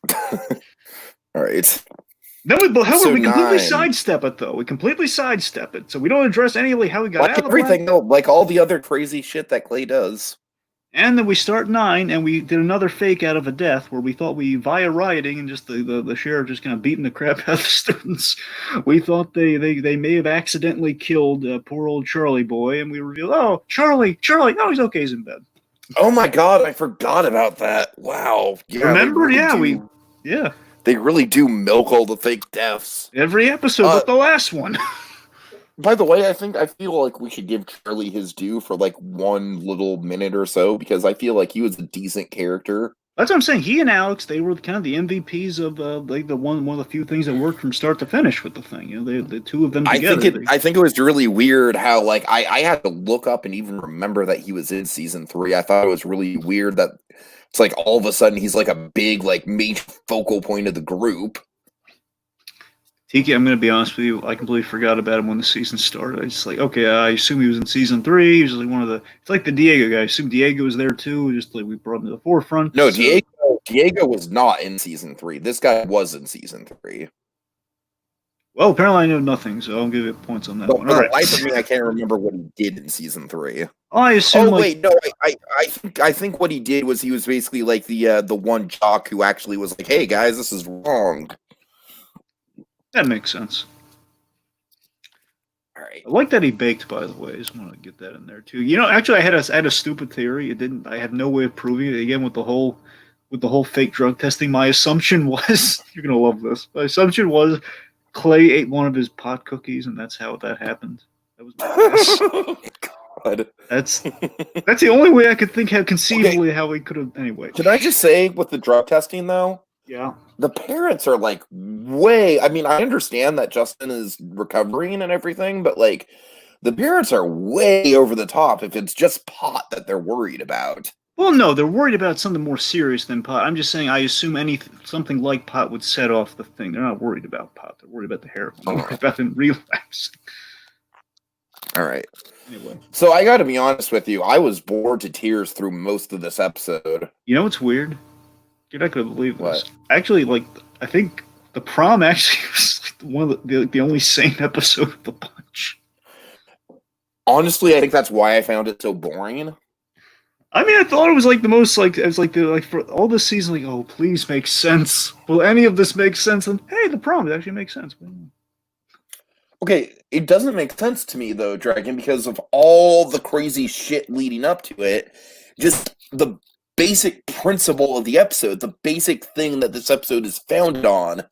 Speaker 2: pointless.
Speaker 1: All right.
Speaker 2: Then we completely sidestep it, though. We completely sidestep it, so we don't address any of how we got out of
Speaker 1: everything, though, like all the other crazy shit that Clay does.
Speaker 2: And then we start 9, and we did another fake out of a death where we thought via rioting and just the sheriff just kind of beating the crap out of the students. We thought they may have accidentally killed poor old Charlie boy, and we revealed, oh, Charlie, oh, he's okay, he's in bed.
Speaker 1: Oh my God, I forgot about that. Wow.
Speaker 2: Yeah, remember? Yeah,
Speaker 1: They really do milk all the fake deaths.
Speaker 2: Every episode but the last one.
Speaker 1: By the way, I feel like we should give Charlie his due for like one little minute or so, because I feel like he was a decent character.
Speaker 2: That's what I'm saying. He and Alex, they were kind of the MVPs of like one of the few things that worked from start to finish with the thing. The two of them together.
Speaker 1: I think it was really weird how like I had to look up and even remember that he was in season 3. I thought it was really weird that it's like all of a sudden he's like a big like major focal point of the group.
Speaker 2: Tiki, I'm going to be honest with you. I completely forgot about him when the season started. I just like, okay, I assume he was in season 3. He was like it's like the Diego guy. I assume Diego was there too. Just like we brought him to the forefront.
Speaker 1: No, Diego was not in season 3. This guy was in season 3.
Speaker 2: Well, apparently I know nothing, so I'll give you points on that one.
Speaker 1: All right. Life of me, I can't remember what he did in season 3.
Speaker 2: I assume.
Speaker 1: Oh wait, no, I think what he did was he was basically like the one jock who actually was like, "Hey guys, this is wrong."
Speaker 2: That makes sense.
Speaker 1: All right.
Speaker 2: I like that he baked, by the way. I just want to get that in there too. Actually, I had a stupid theory. I had no way of proving it. Again, with the whole fake drug testing, my assumption was you're gonna love this. My assumption was Clay ate one of his pot cookies, and that's how that happened. That was my guess.
Speaker 1: God.
Speaker 2: That's the only way I could think conceivably how we could have. Anyway,
Speaker 1: can I just say with the drug testing though?
Speaker 2: Yeah.
Speaker 1: The parents are like way. I mean, I understand that Justin is recovering and everything, but like the parents are way over the top if it's just pot that they're worried about.
Speaker 2: Well, no, they're worried about something more serious than pot. I'm just saying, I assume something like pot would set off the thing. They're not worried about pot. They're worried about the heroin. They're worried about them relapsing.
Speaker 1: All right.
Speaker 2: Anyway.
Speaker 1: So I got to be honest with you. I was bored to tears through most of this episode.
Speaker 2: You know what's weird? You're not going to believe this.
Speaker 1: What?
Speaker 2: Actually, I think the prom actually was one of the only sane episode of the bunch.
Speaker 1: Honestly, I think that's why I found it so boring.
Speaker 2: I mean, I thought it was the most for all this season, oh, please make sense. Will any of this make sense? And hey, the prom, it actually makes sense.
Speaker 1: Okay, it doesn't make sense to me though, Dragon, because of all the crazy shit leading up to it. Just the basic principle of the episode, the basic thing that this episode is founded on,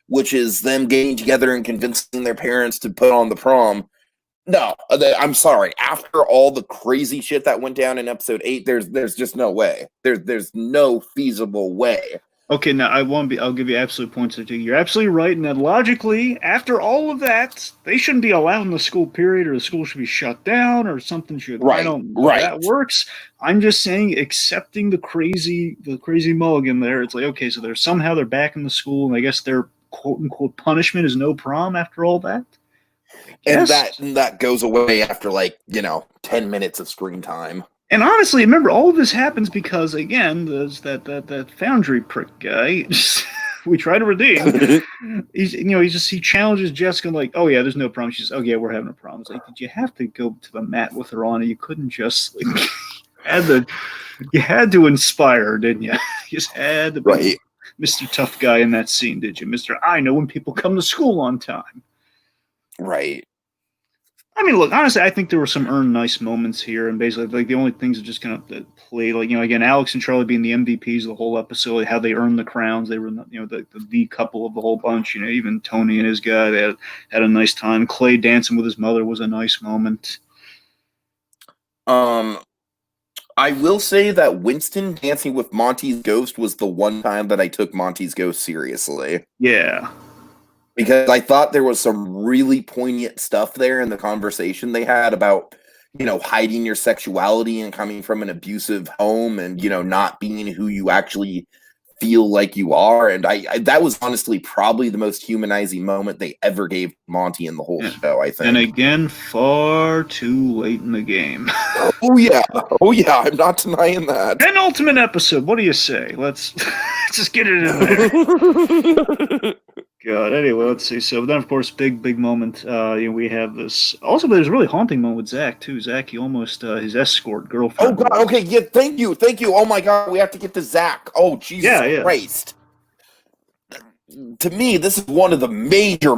Speaker 1: which is them getting together and convincing their parents to put on the prom. No, I'm sorry. After all the crazy shit that went down in episode 8, there's just no way. There's no feasible way.
Speaker 2: Okay, now I'll give you absolute points there too. You're absolutely right, and then logically, after all of that, they shouldn't be allowed in the school period, or the school should be shut down, or something should.
Speaker 1: Right,
Speaker 2: I don't know how that works. I'm just saying, accepting the crazy mulligan there. It's okay, so they're back in the school, and I guess their quote unquote punishment is no prom after all that.
Speaker 1: And that goes away after 10 minutes of screen time.
Speaker 2: And honestly, remember, all of this happens because, again, there's that Foundry prick guy we try to redeem. He challenges Jessica oh yeah, there's no problem. She says, oh yeah, we're having a problem. It's did you have to go to the mat with her on it? You couldn't just you had to inspire her, didn't you? You just had to be Mr. Tough Guy in that scene, did you? Mr. I know when people come to school on time.
Speaker 1: Right.
Speaker 2: I mean, look, honestly, I think there were some earned nice moments here, and basically, the only things that just kind of played, again, Alex and Charlie being the MVPs of the whole episode, how they earned the crowns, they were, the couple of the whole bunch, even Tony and his guy, they had a nice time. Clay dancing with his mother was a nice moment.
Speaker 1: I will say that Winston dancing with Monty's ghost was the one time that I took Monty's ghost seriously.
Speaker 2: Yeah.
Speaker 1: Because I thought there was some really poignant stuff there in the conversation they had about, hiding your sexuality and coming from an abusive home and, not being who you actually feel like you are. And I that was honestly probably the most humanizing moment they ever gave Monty in the whole show, I think.
Speaker 2: And again, far too late in the game.
Speaker 1: Oh yeah, I'm not denying that.
Speaker 2: Penultimate episode, what do you say? Let's just get it in there. God, anyway, let's see. So then, of course, big moment. We have this. Also, there's a really haunting moment with Zach too. Zach, he almost his escort girlfriend.
Speaker 1: Oh God. Okay. Yeah. Thank you. Oh my God. We have to get to Zach. Oh Jesus Christ. To me, this is one of the major.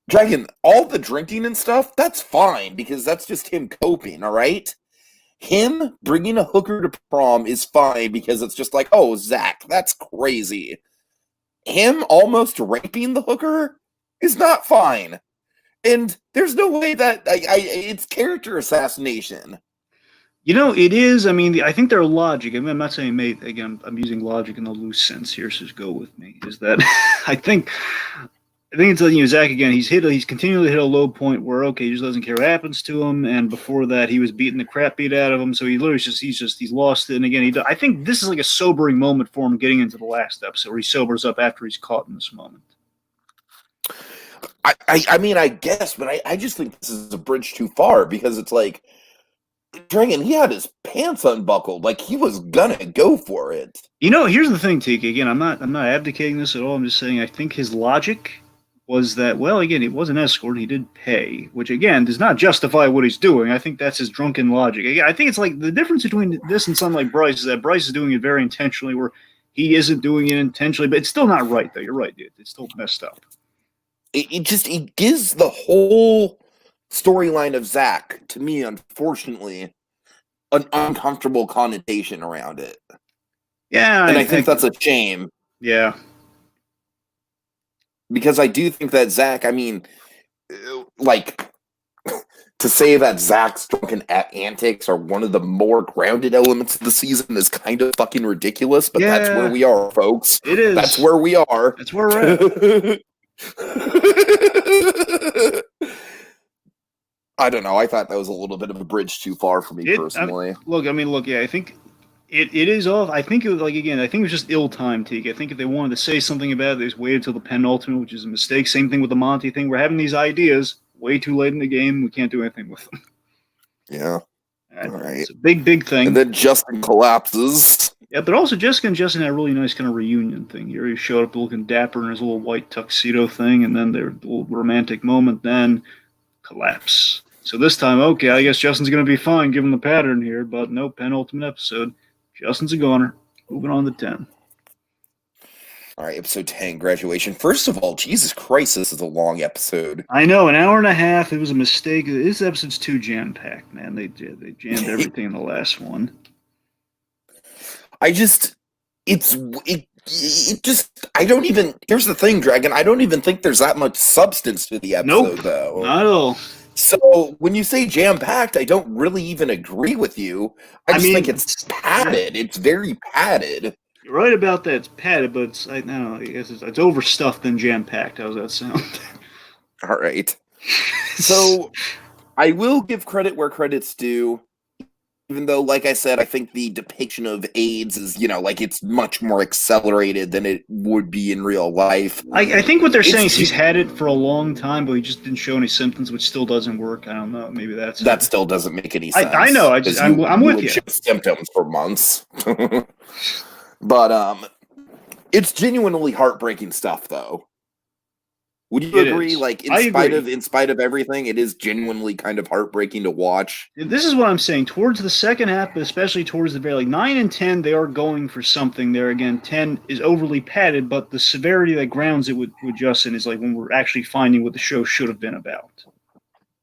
Speaker 1: Dragon. All the drinking and stuff. That's fine because that's just him coping. All right. Him bringing a hooker to prom is fine because it's just oh Zach, that's crazy. Him almost raping the hooker is not fine. And there's no way that it's character assassination.
Speaker 2: It is. I mean, I think their logic, I'm not saying, again, I'm using logic in a loose sense here, so just go with me, is that I think it's Zach again, he's continually hit a low point where, he just doesn't care what happens to him, and before that, he was beating the crap beat out of him, so he literally he's lost it, and again, I think this is a sobering moment for him getting into the last episode, where he sobers up after he's caught in this moment.
Speaker 1: I mean, I guess, but I just think this is a bridge too far, because it's Dragon, he had his pants unbuckled, he was gonna go for it.
Speaker 2: Here's the thing, Tiki, again, I'm not abdicating this at all, I'm just saying, I think his logic was that, again, it was an escort, he did pay, which, again, does not justify what he's doing. I think that's his drunken logic. Again, I think it's the difference between this and someone like Bryce is that Bryce is doing it very intentionally, where he isn't doing it intentionally, but it's still not right, though. You're right, dude. It's still messed up.
Speaker 1: It gives the whole storyline of Zach, to me, unfortunately, an uncomfortable connotation around it.
Speaker 2: Yeah.
Speaker 1: And I think that's a shame.
Speaker 2: Yeah.
Speaker 1: Because I do think that Zach, to say that Zach's drunken antics are one of the more grounded elements of the season is kind of fucking ridiculous, but that's where we are, folks.
Speaker 2: It is.
Speaker 1: That's where we are.
Speaker 2: That's where we're at.
Speaker 1: I don't know. I thought that was a little bit of a bridge too far for me personally.
Speaker 2: I think it is off. I think it was again. I think it was just ill-timed, Teague. I think if they wanted to say something about it, they just waited till the penultimate, which is a mistake. Same thing with the Monty thing. We're having these ideas way too late in the game. We can't do anything with them.
Speaker 1: Yeah.
Speaker 2: All right. It's a big thing.
Speaker 1: And then Justin collapses.
Speaker 2: Yeah, but also Jessica and Justin had a really nice kind of reunion thing. He already showed up looking dapper in his little white tuxedo thing, and then their little romantic moment, then collapse. So this time, okay, I guess Justin's going to be fine given the pattern here, but no, penultimate episode. Justin's a goner. Moving on to 10.
Speaker 1: All right, episode 10, graduation. First of all, Jesus Christ, this is a long episode.
Speaker 2: I know, an hour and a half. It was a mistake. This episode's too jam-packed, man. They jammed everything in the last one.
Speaker 1: Here's the thing, Dragon, I don't even think there's that much substance to the episode, though.
Speaker 2: Not at all.
Speaker 1: So, when you say jam-packed, I don't really even agree with you. I think it's padded. It's very padded.
Speaker 2: You're right about that. It's padded, but I guess it's overstuffed than jam-packed. How's that sound?
Speaker 1: All right. So, I will give credit where credit's due. Even though, like I said, I think the depiction of AIDS is, it's much more accelerated than it would be in real life.
Speaker 2: I think what they're saying is he's had it for a long time, but he just didn't show any symptoms, which still doesn't work. I don't know. Maybe that still
Speaker 1: doesn't make any sense.
Speaker 2: I know. I'm with you.
Speaker 1: Show symptoms for months, but it's genuinely heartbreaking stuff, though. Would you agree? In spite of everything, it is genuinely kind of heartbreaking to watch.
Speaker 2: This is what I'm saying. Towards the second half, but especially towards the very 9 and 10, they are going for something there. Again, 10 is overly padded, but the severity that grounds it with Justin is when we're actually finding what the show should have been about.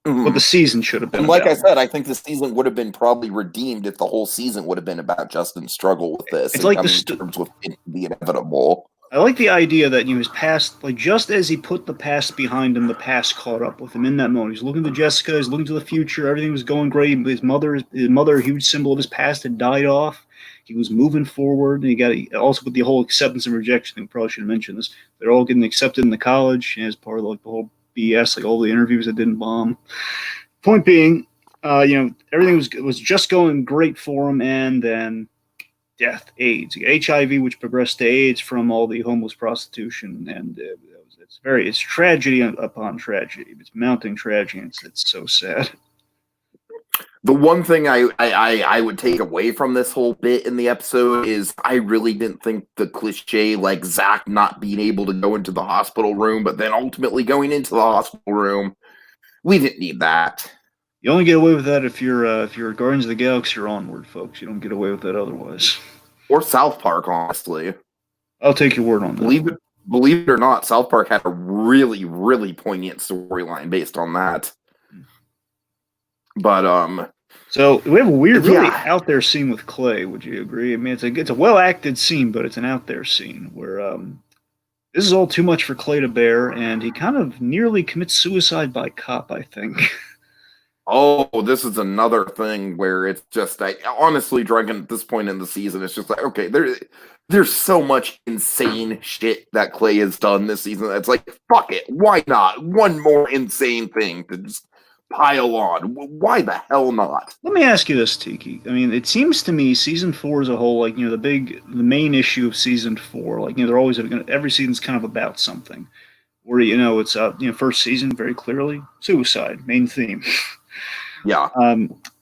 Speaker 2: Mm-hmm. What the season should have been
Speaker 1: about. I said, I think the season would have been probably redeemed if the whole season would have been about Justin's struggle with this.
Speaker 2: It's
Speaker 1: in terms with the inevitable.
Speaker 2: I like the idea that his past, just as he put the past behind him, the past caught up with him in that moment. He's looking to Jessica, he's looking to the future, everything was going great. His mother, a huge symbol of his past, had died off. He was moving forward, and he got also with the whole acceptance and rejection thing. Probably should have mentioned this. They're all getting accepted in the college as part of the whole BS, all the interviews that didn't bomb. Point being, everything was just going great for him, and then death, AIDS, HIV, which progressed to AIDS from all the homeless prostitution, and it's tragedy upon tragedy. It's mounting tragedy. And it's so sad.
Speaker 1: The one thing I would take away from this whole bit in the episode is I really didn't think the cliche Zach not being able to go into the hospital room, but then ultimately going into the hospital room, we didn't need that.
Speaker 2: You only get away with that if you're Guardians of the Galaxy or Onward, folks. You don't get away with that otherwise.
Speaker 1: Or South Park, honestly.
Speaker 2: I'll take your word on that.
Speaker 1: Believe it or not, South Park had a really, really poignant storyline based on that. But
Speaker 2: so we have a weird, really out there scene with Clay. Would you agree? I mean, it's a well acted scene, but it's an out there scene where this is all too much for Clay to bear, and he kind of nearly commits suicide by cop, I think.
Speaker 1: Oh, this is another thing where it's just, honestly, Dragon, at this point in the season, it's just okay, there's so much insane shit that Clay has done this season. It's fuck it, why not? One more insane thing to just pile on. Why the hell not?
Speaker 2: Let me ask you this, Tiki. I mean, it seems to me season 4 as a whole, the main issue of season 4, they're always every season's kind of about something. Where it's first season very clearly suicide, main theme.
Speaker 1: Yeah.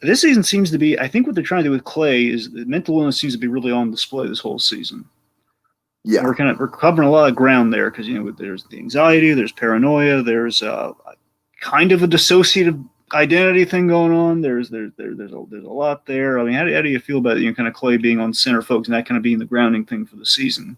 Speaker 2: This season seems to be, I think what they're trying to do with Clay is the mental illness seems to be really on display this whole season.
Speaker 1: Yeah.
Speaker 2: We're covering a lot of ground there because, there's the anxiety, there's paranoia, there's kind of a dissociative identity thing going on. There's a lot there. I mean, how do you feel about kind of Clay being on center focus and that kind of being the grounding thing for the season?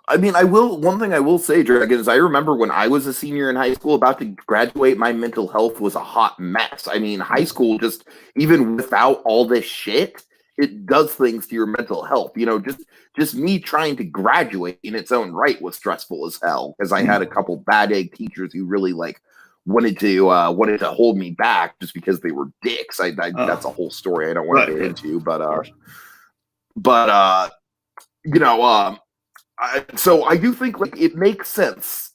Speaker 1: I mean, one thing I will say, Dragon, is I remember when I was a senior in high school about to graduate, my mental health was a hot mess. I mean, high school, just even without all this shit, it does things to your mental health. Just me trying to graduate in its own right was stressful as hell because I had a couple bad egg teachers who really wanted to hold me back just because they were dicks. That's a whole story I don't want to get into, so I do think it makes sense.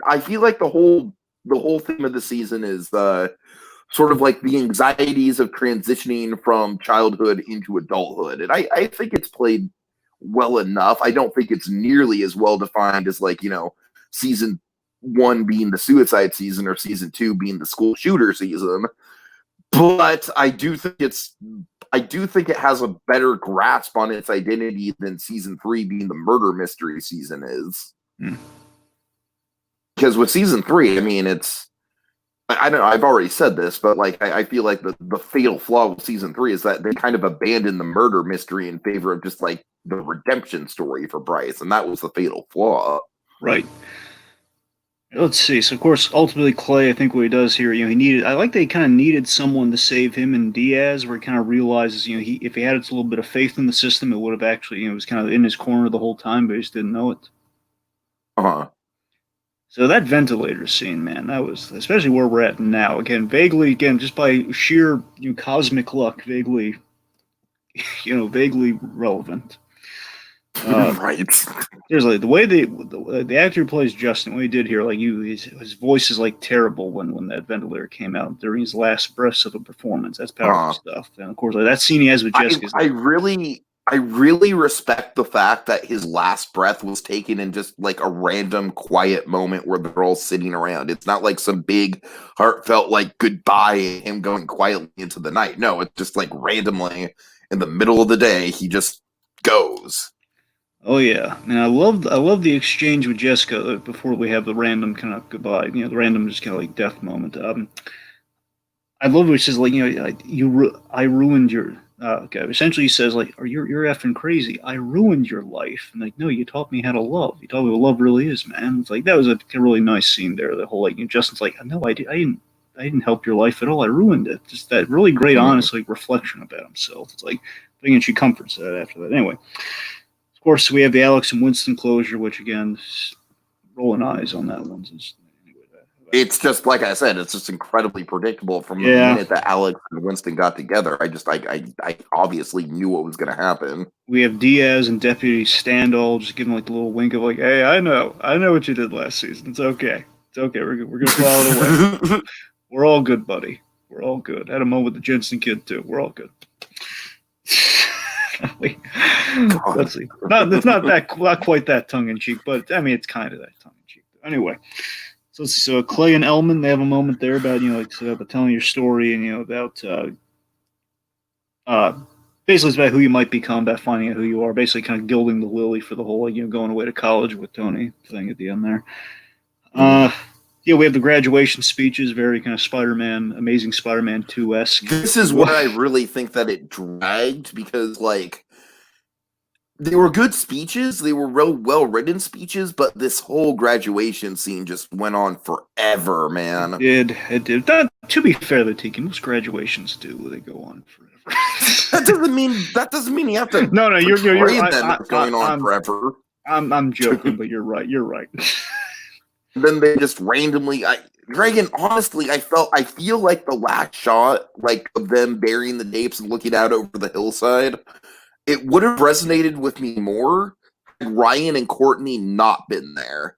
Speaker 1: I feel like the whole the whole theme of the season is sort of like the anxieties of transitioning from childhood into adulthood. And I think it's played well enough. I don't think it's nearly as well defined as like, season one being the suicide season or season two being the school shooter season. But I do think it has a better grasp on its identity than season three being the murder mystery season is. Because with season three, I mean, I don't know, I've already said this, but like I feel like the fatal flaw with season three is that they kind of abandoned the murder mystery in favor of just like the redemption story for Bryce, and that was the fatal flaw.
Speaker 2: Right. Let's see. So, of course, ultimately, Clay, I think what he does here, he needed, I like that he kind of needed someone to save him and Diaz, where he kind of realizes, if he had a little bit of faith in the system, it would have actually, it was kind of in his corner the whole time, but he just didn't know it.
Speaker 1: Uh-huh.
Speaker 2: So that ventilator scene, man, that was, especially where we're at now, vaguely, just by sheer cosmic luck, vaguely relevant.
Speaker 1: Right.
Speaker 2: Seriously, the way the actor who plays Justin, what he did here, like his voice is like terrible when that ventilator came out during his last breaths of a performance. That's powerful stuff. And of course, like that scene he has with Jessica.
Speaker 1: I really respect the fact that his last breath was taken in just like a random quiet moment where they're all sitting around. It's not like some big heartfelt like goodbye and him going quietly into the night. No, it's just like randomly in the middle of the day he just goes.
Speaker 2: Oh yeah, and I love the exchange with Jessica before we have the random kind of goodbye. The random just kind of like death moment. I love what he says, like I ruined your. Okay, essentially he says like, you're effing crazy. I ruined your life. And like, no, you taught me how to love. You taught me what love really is, man. It's like that was a really nice scene there. The whole like Justin's like, no, I didn't help your life at all. I ruined it. Just that really great, honest like reflection about himself. It's like, and she comforts that after that. Anyway. Of course, we have the Alex and Winston closure, which again, rolling eyes on that one.
Speaker 1: It's just like I said, it's just incredibly predictable from the minute that Alex and Winston got together. I obviously knew what was going to happen.
Speaker 2: We have Diaz and Deputy Standall just giving like the little wink of like, "Hey, I know what you did last season. It's okay. We're gonna plow it away. We're all good, buddy. We're all good." Had a moment with the Jensen kid too. We're all good. Let's see. It's not quite that tongue in cheek, but I mean it's kind of that tongue in cheek. Anyway, so Clay and Elman, they have a moment there about about telling your story and about basically it's about who you might become, about finding out who you are, basically kind of gilding the lily for the whole going away to college with Tony thing at the end there. We have the graduation speeches, very kind of Spider-Man, Amazing Spider-Man 2-esque.
Speaker 1: This is where I really think that it dragged because, like, they were good speeches. They were real well-written speeches, but this whole graduation scene just went on forever, man.
Speaker 2: It did. To be fair, though, Tiki, most graduations do. They go on forever.
Speaker 1: That doesn't mean you have to.
Speaker 2: No, you're
Speaker 1: going on forever.
Speaker 2: I'm joking, but you're right. You're right.
Speaker 1: Then they just randomly, Dragon, honestly, I feel like the last shot, like, of them burying the napes and looking out over the hillside, it would have resonated with me more had Ryan and Courtney not been there.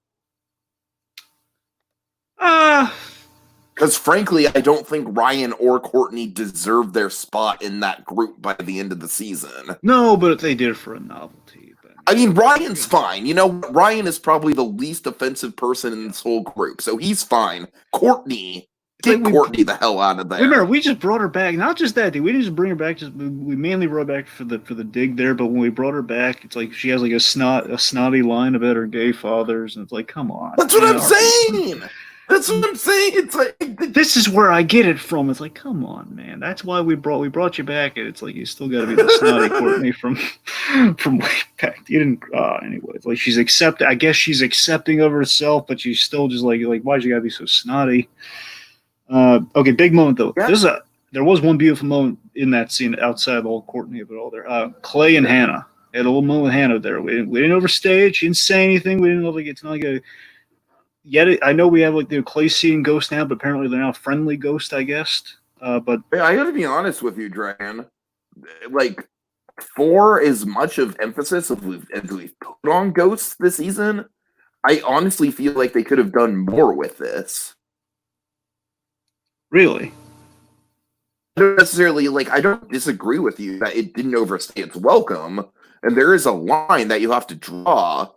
Speaker 1: Because frankly, I don't think Ryan or Courtney deserve their spot in that group by the end of the season.
Speaker 2: No, but they did it for a novelty.
Speaker 1: I mean, Ryan's fine. Ryan is probably the least offensive person in this whole group, so he's fine. Courtney, Courtney the hell out of there.
Speaker 2: Remember, we just brought her back. Not just that, dude. We didn't just bring her back. We mainly brought her back for the dig there. But when we brought her back, it's like she has like a snotty line about her gay fathers, and it's like, come on.
Speaker 1: That's what I'm saying. That's what I'm saying. It's like
Speaker 2: this is where I get it from. It's like, come on, man. That's why we brought you back, and it's like you still got to be the snotty Courtney from way back. You didn't. Anyway, it's like she's accepting. I guess she's accepting of herself, but she's still just like why'd you gotta be so snotty? Okay, big moment though. Yeah. There was one beautiful moment in that scene outside of the whole Courtney of it all there. Clay and Hannah had a little moment with Hannah there. We didn't overstay it. She didn't say anything. We didn't it's not like a. Yet I know we have like the Clay seeing Ghost now, but apparently they're now friendly Ghost, I guess. But
Speaker 1: I got to be honest with you, Dragon. Like, for as much of emphasis as we've put on Ghosts this season, I honestly feel like they could have done more with this.
Speaker 2: Really?
Speaker 1: I don't necessarily I don't disagree with you that it didn't overstay its welcome, and there is a line that you have to draw,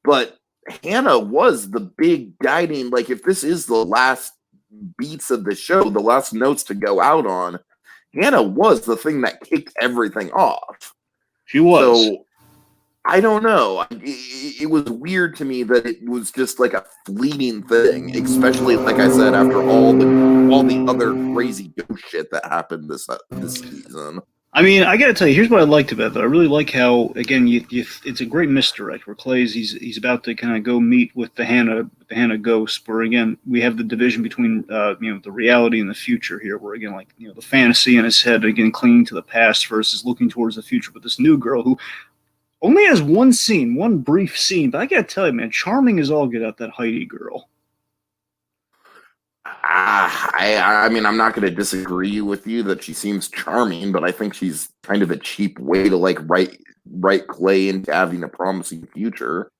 Speaker 1: but Hannah was the big guiding, if this is the last beats of the show, the last notes to go out on, Hannah was the thing that kicked everything off.
Speaker 2: She was.
Speaker 1: So I don't know. It was weird to me that it was just like a fleeting thing, especially like I said, after all the other crazy ghost shit that happened this season.
Speaker 2: I mean, I gotta tell you, here's what I liked about that. I really like how, again, it's a great misdirect where Clay's he's about to kind of go meet with the Hannah ghost. Where again, we have the division between the reality and the future here. Where again, the fantasy in his head, again, clinging to the past versus looking towards the future. But this new girl who only has one brief scene, but I gotta tell you, man, charming as all get out, that Heidi girl.
Speaker 1: I mean, I'm not going to disagree with you that she seems charming, but I think she's kind of a cheap way to write Clay into having a promising future.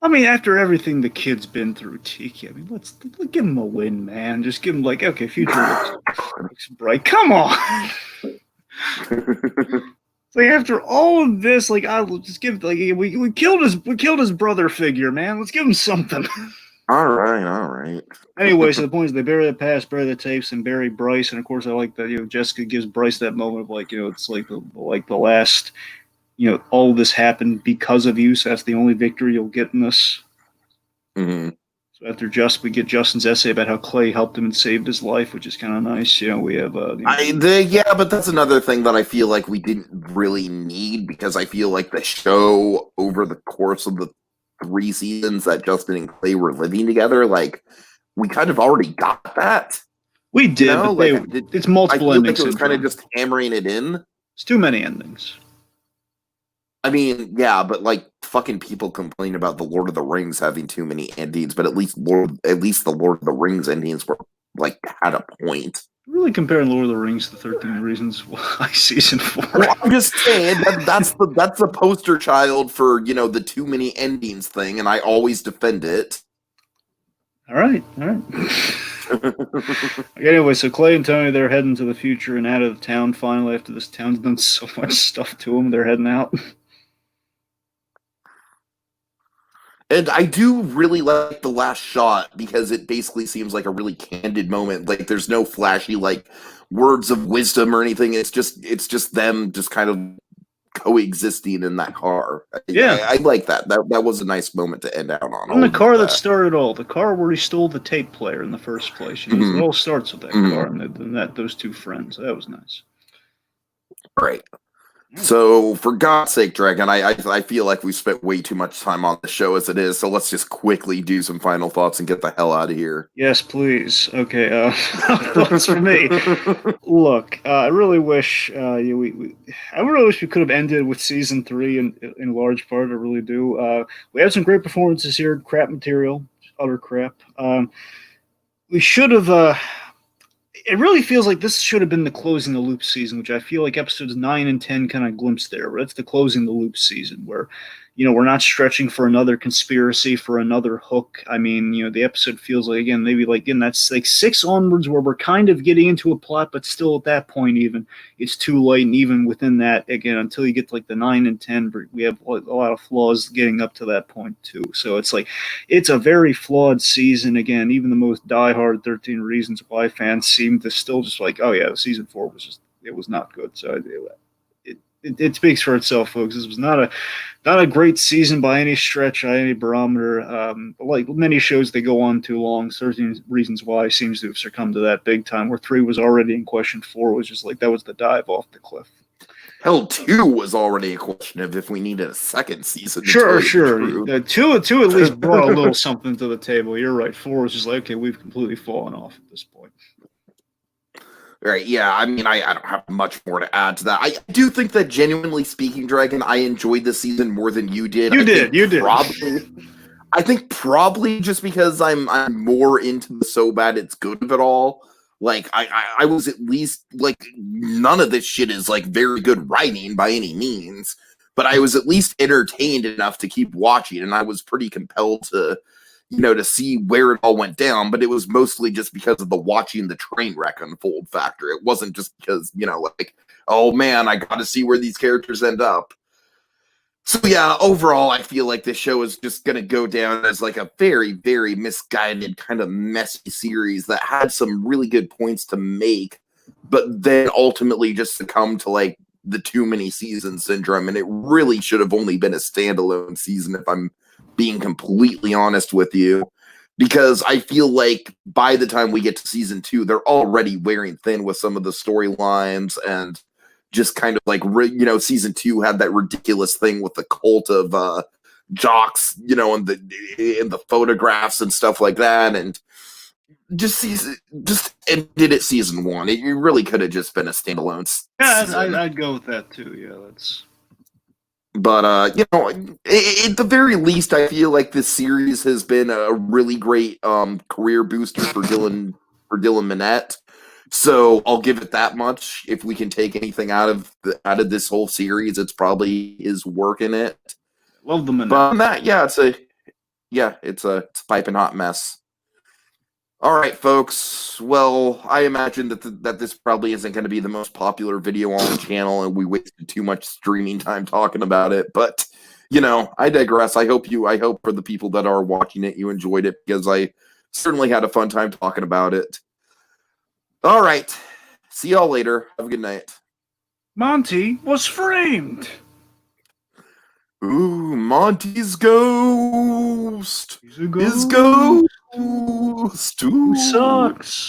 Speaker 2: I mean, after everything the kid's been through, Tiki, I mean, let's give him a win, man. Just give him okay, future looks bright. Come on. After all of this, I'll just give we killed his brother figure, man. Let's give him something.
Speaker 1: All right.
Speaker 2: Anyway, so the point is they bury the past, bury the tapes, and bury Bryce. And of course, I like that Jessica gives Bryce that moment of it's the last, all this happened because of you. So that's the only victory you'll get in this.
Speaker 1: Mm-hmm.
Speaker 2: So after we get Justin's essay about how Clay helped him and saved his life, which is kind of nice. We have
Speaker 1: but that's another thing that I feel like we didn't really need, because I feel like the show over the course of the 3 seasons that Justin and Clay were living together, we kind of already got that.
Speaker 2: We did, it's multiple endings.
Speaker 1: It was kind of just hammering it in.
Speaker 2: It's too many endings.
Speaker 1: I mean, yeah, but fucking people complain about the Lord of the Rings having too many endings, but at least the Lord of the Rings endings were had a point.
Speaker 2: Really comparing Lord of the Rings to 13 Reasons Why season 4.
Speaker 1: Well, I'm just saying that's the poster child for the too many endings thing, and I always defend it.
Speaker 2: All right. Anyway, so Clay and Tony, they're heading to the future and out of the town finally after this town's done so much stuff to them. They're heading out.
Speaker 1: And I do really like the last shot because it basically seems like a really candid moment. There's no flashy words of wisdom or anything. It's just them just kind of coexisting in that car.
Speaker 2: Yeah,
Speaker 1: I like that. That was a nice moment to end out on.
Speaker 2: And the car that started all, the car where he stole the tape player in the first place. It all starts with that car and those two friends. That was nice.
Speaker 1: Right. So, for God's sake, Dragon, I feel like we spent way too much time on the show as it is, so let's just quickly do some final thoughts and get the hell out of here.
Speaker 2: Yes, please. Okay, thoughts for me. Look, I really wish I really wish we could have ended with season 3 in large part. I really do. We had some great performances here. Crap material, utter crap. We should have. It really feels like this should have been the closing the loop season, which I feel like episodes 9 and 10 kind of glimpse there. That's the closing the loop season where, we're not stretching for another conspiracy, for another hook. I mean, the episode feels like, again, maybe that's 6 onwards where we're kind of getting into a plot, but still at that point, even it's too late. And even within that, again, until you get to the 9 and 10, we have a lot of flaws getting up to that point too. So it's a very flawed season. Again, even the most diehard 13 Reasons Why fans seem to still just oh yeah, season 4 was not good. So it speaks for itself, folks. This was not a great season by any stretch, by any barometer. Like many shows, they go on too long. 13 Reasons Why seems to have succumbed to that big time, where 3 was already in question, 4 was just that was the dive off the cliff.
Speaker 1: Hell, 2 was already a question of if we needed a second season.
Speaker 2: Sure. 2 at least brought a little something to the table. You're right. 4 was just okay, we've completely fallen off at this point.
Speaker 1: Right, yeah, I mean, I don't have much more to add to that. I do think that, genuinely speaking, Dragon, I enjoyed this season more than you did. You did. I think probably just because I'm more into the so bad it's good of it all. I was at least, none of this shit is, very good writing by any means, but I was at least entertained enough to keep watching, and I was pretty compelled to to see where it all went down, but it was mostly just because of the watching the train wreck unfold factor. It wasn't just because, like, oh man, I got to see where these characters end up. So yeah, overall, I feel like this show is just going to go down as like a very, very misguided, kind of messy series that had some really good points to make, but then ultimately just succumbed to like the too many season syndrome, and it really should have only been a standalone season if I'm being completely honest with you, because I feel like by the time we get to season 2, they're already wearing thin with some of the storylines, and just kind of like, season 2 had that ridiculous thing with the cult of jocks, and the photographs and stuff like that, and just ended at season 1. It really could have just been a standalone season.
Speaker 2: I'd go with that too. Yeah, that's.
Speaker 1: But at the very least, I feel like this series has been a really great career booster for Dylan Minnette. So I'll give it that much. If we can take anything out of this whole series, it's probably his work in it.
Speaker 2: Love the Minnette.
Speaker 1: But that, it's a piping hot mess. All right, folks. Well, I imagine that this probably isn't going to be the most popular video on the channel, and we wasted too much streaming time talking about it. But I digress. I hope for the people that are watching it, you enjoyed it, because I certainly had a fun time talking about it. All right. See y'all later. Have a good night.
Speaker 2: Monty was framed.
Speaker 1: Ooh, Monty's ghost.
Speaker 2: He's a ghost.
Speaker 1: His ghost. Ooh.
Speaker 2: Who sucks.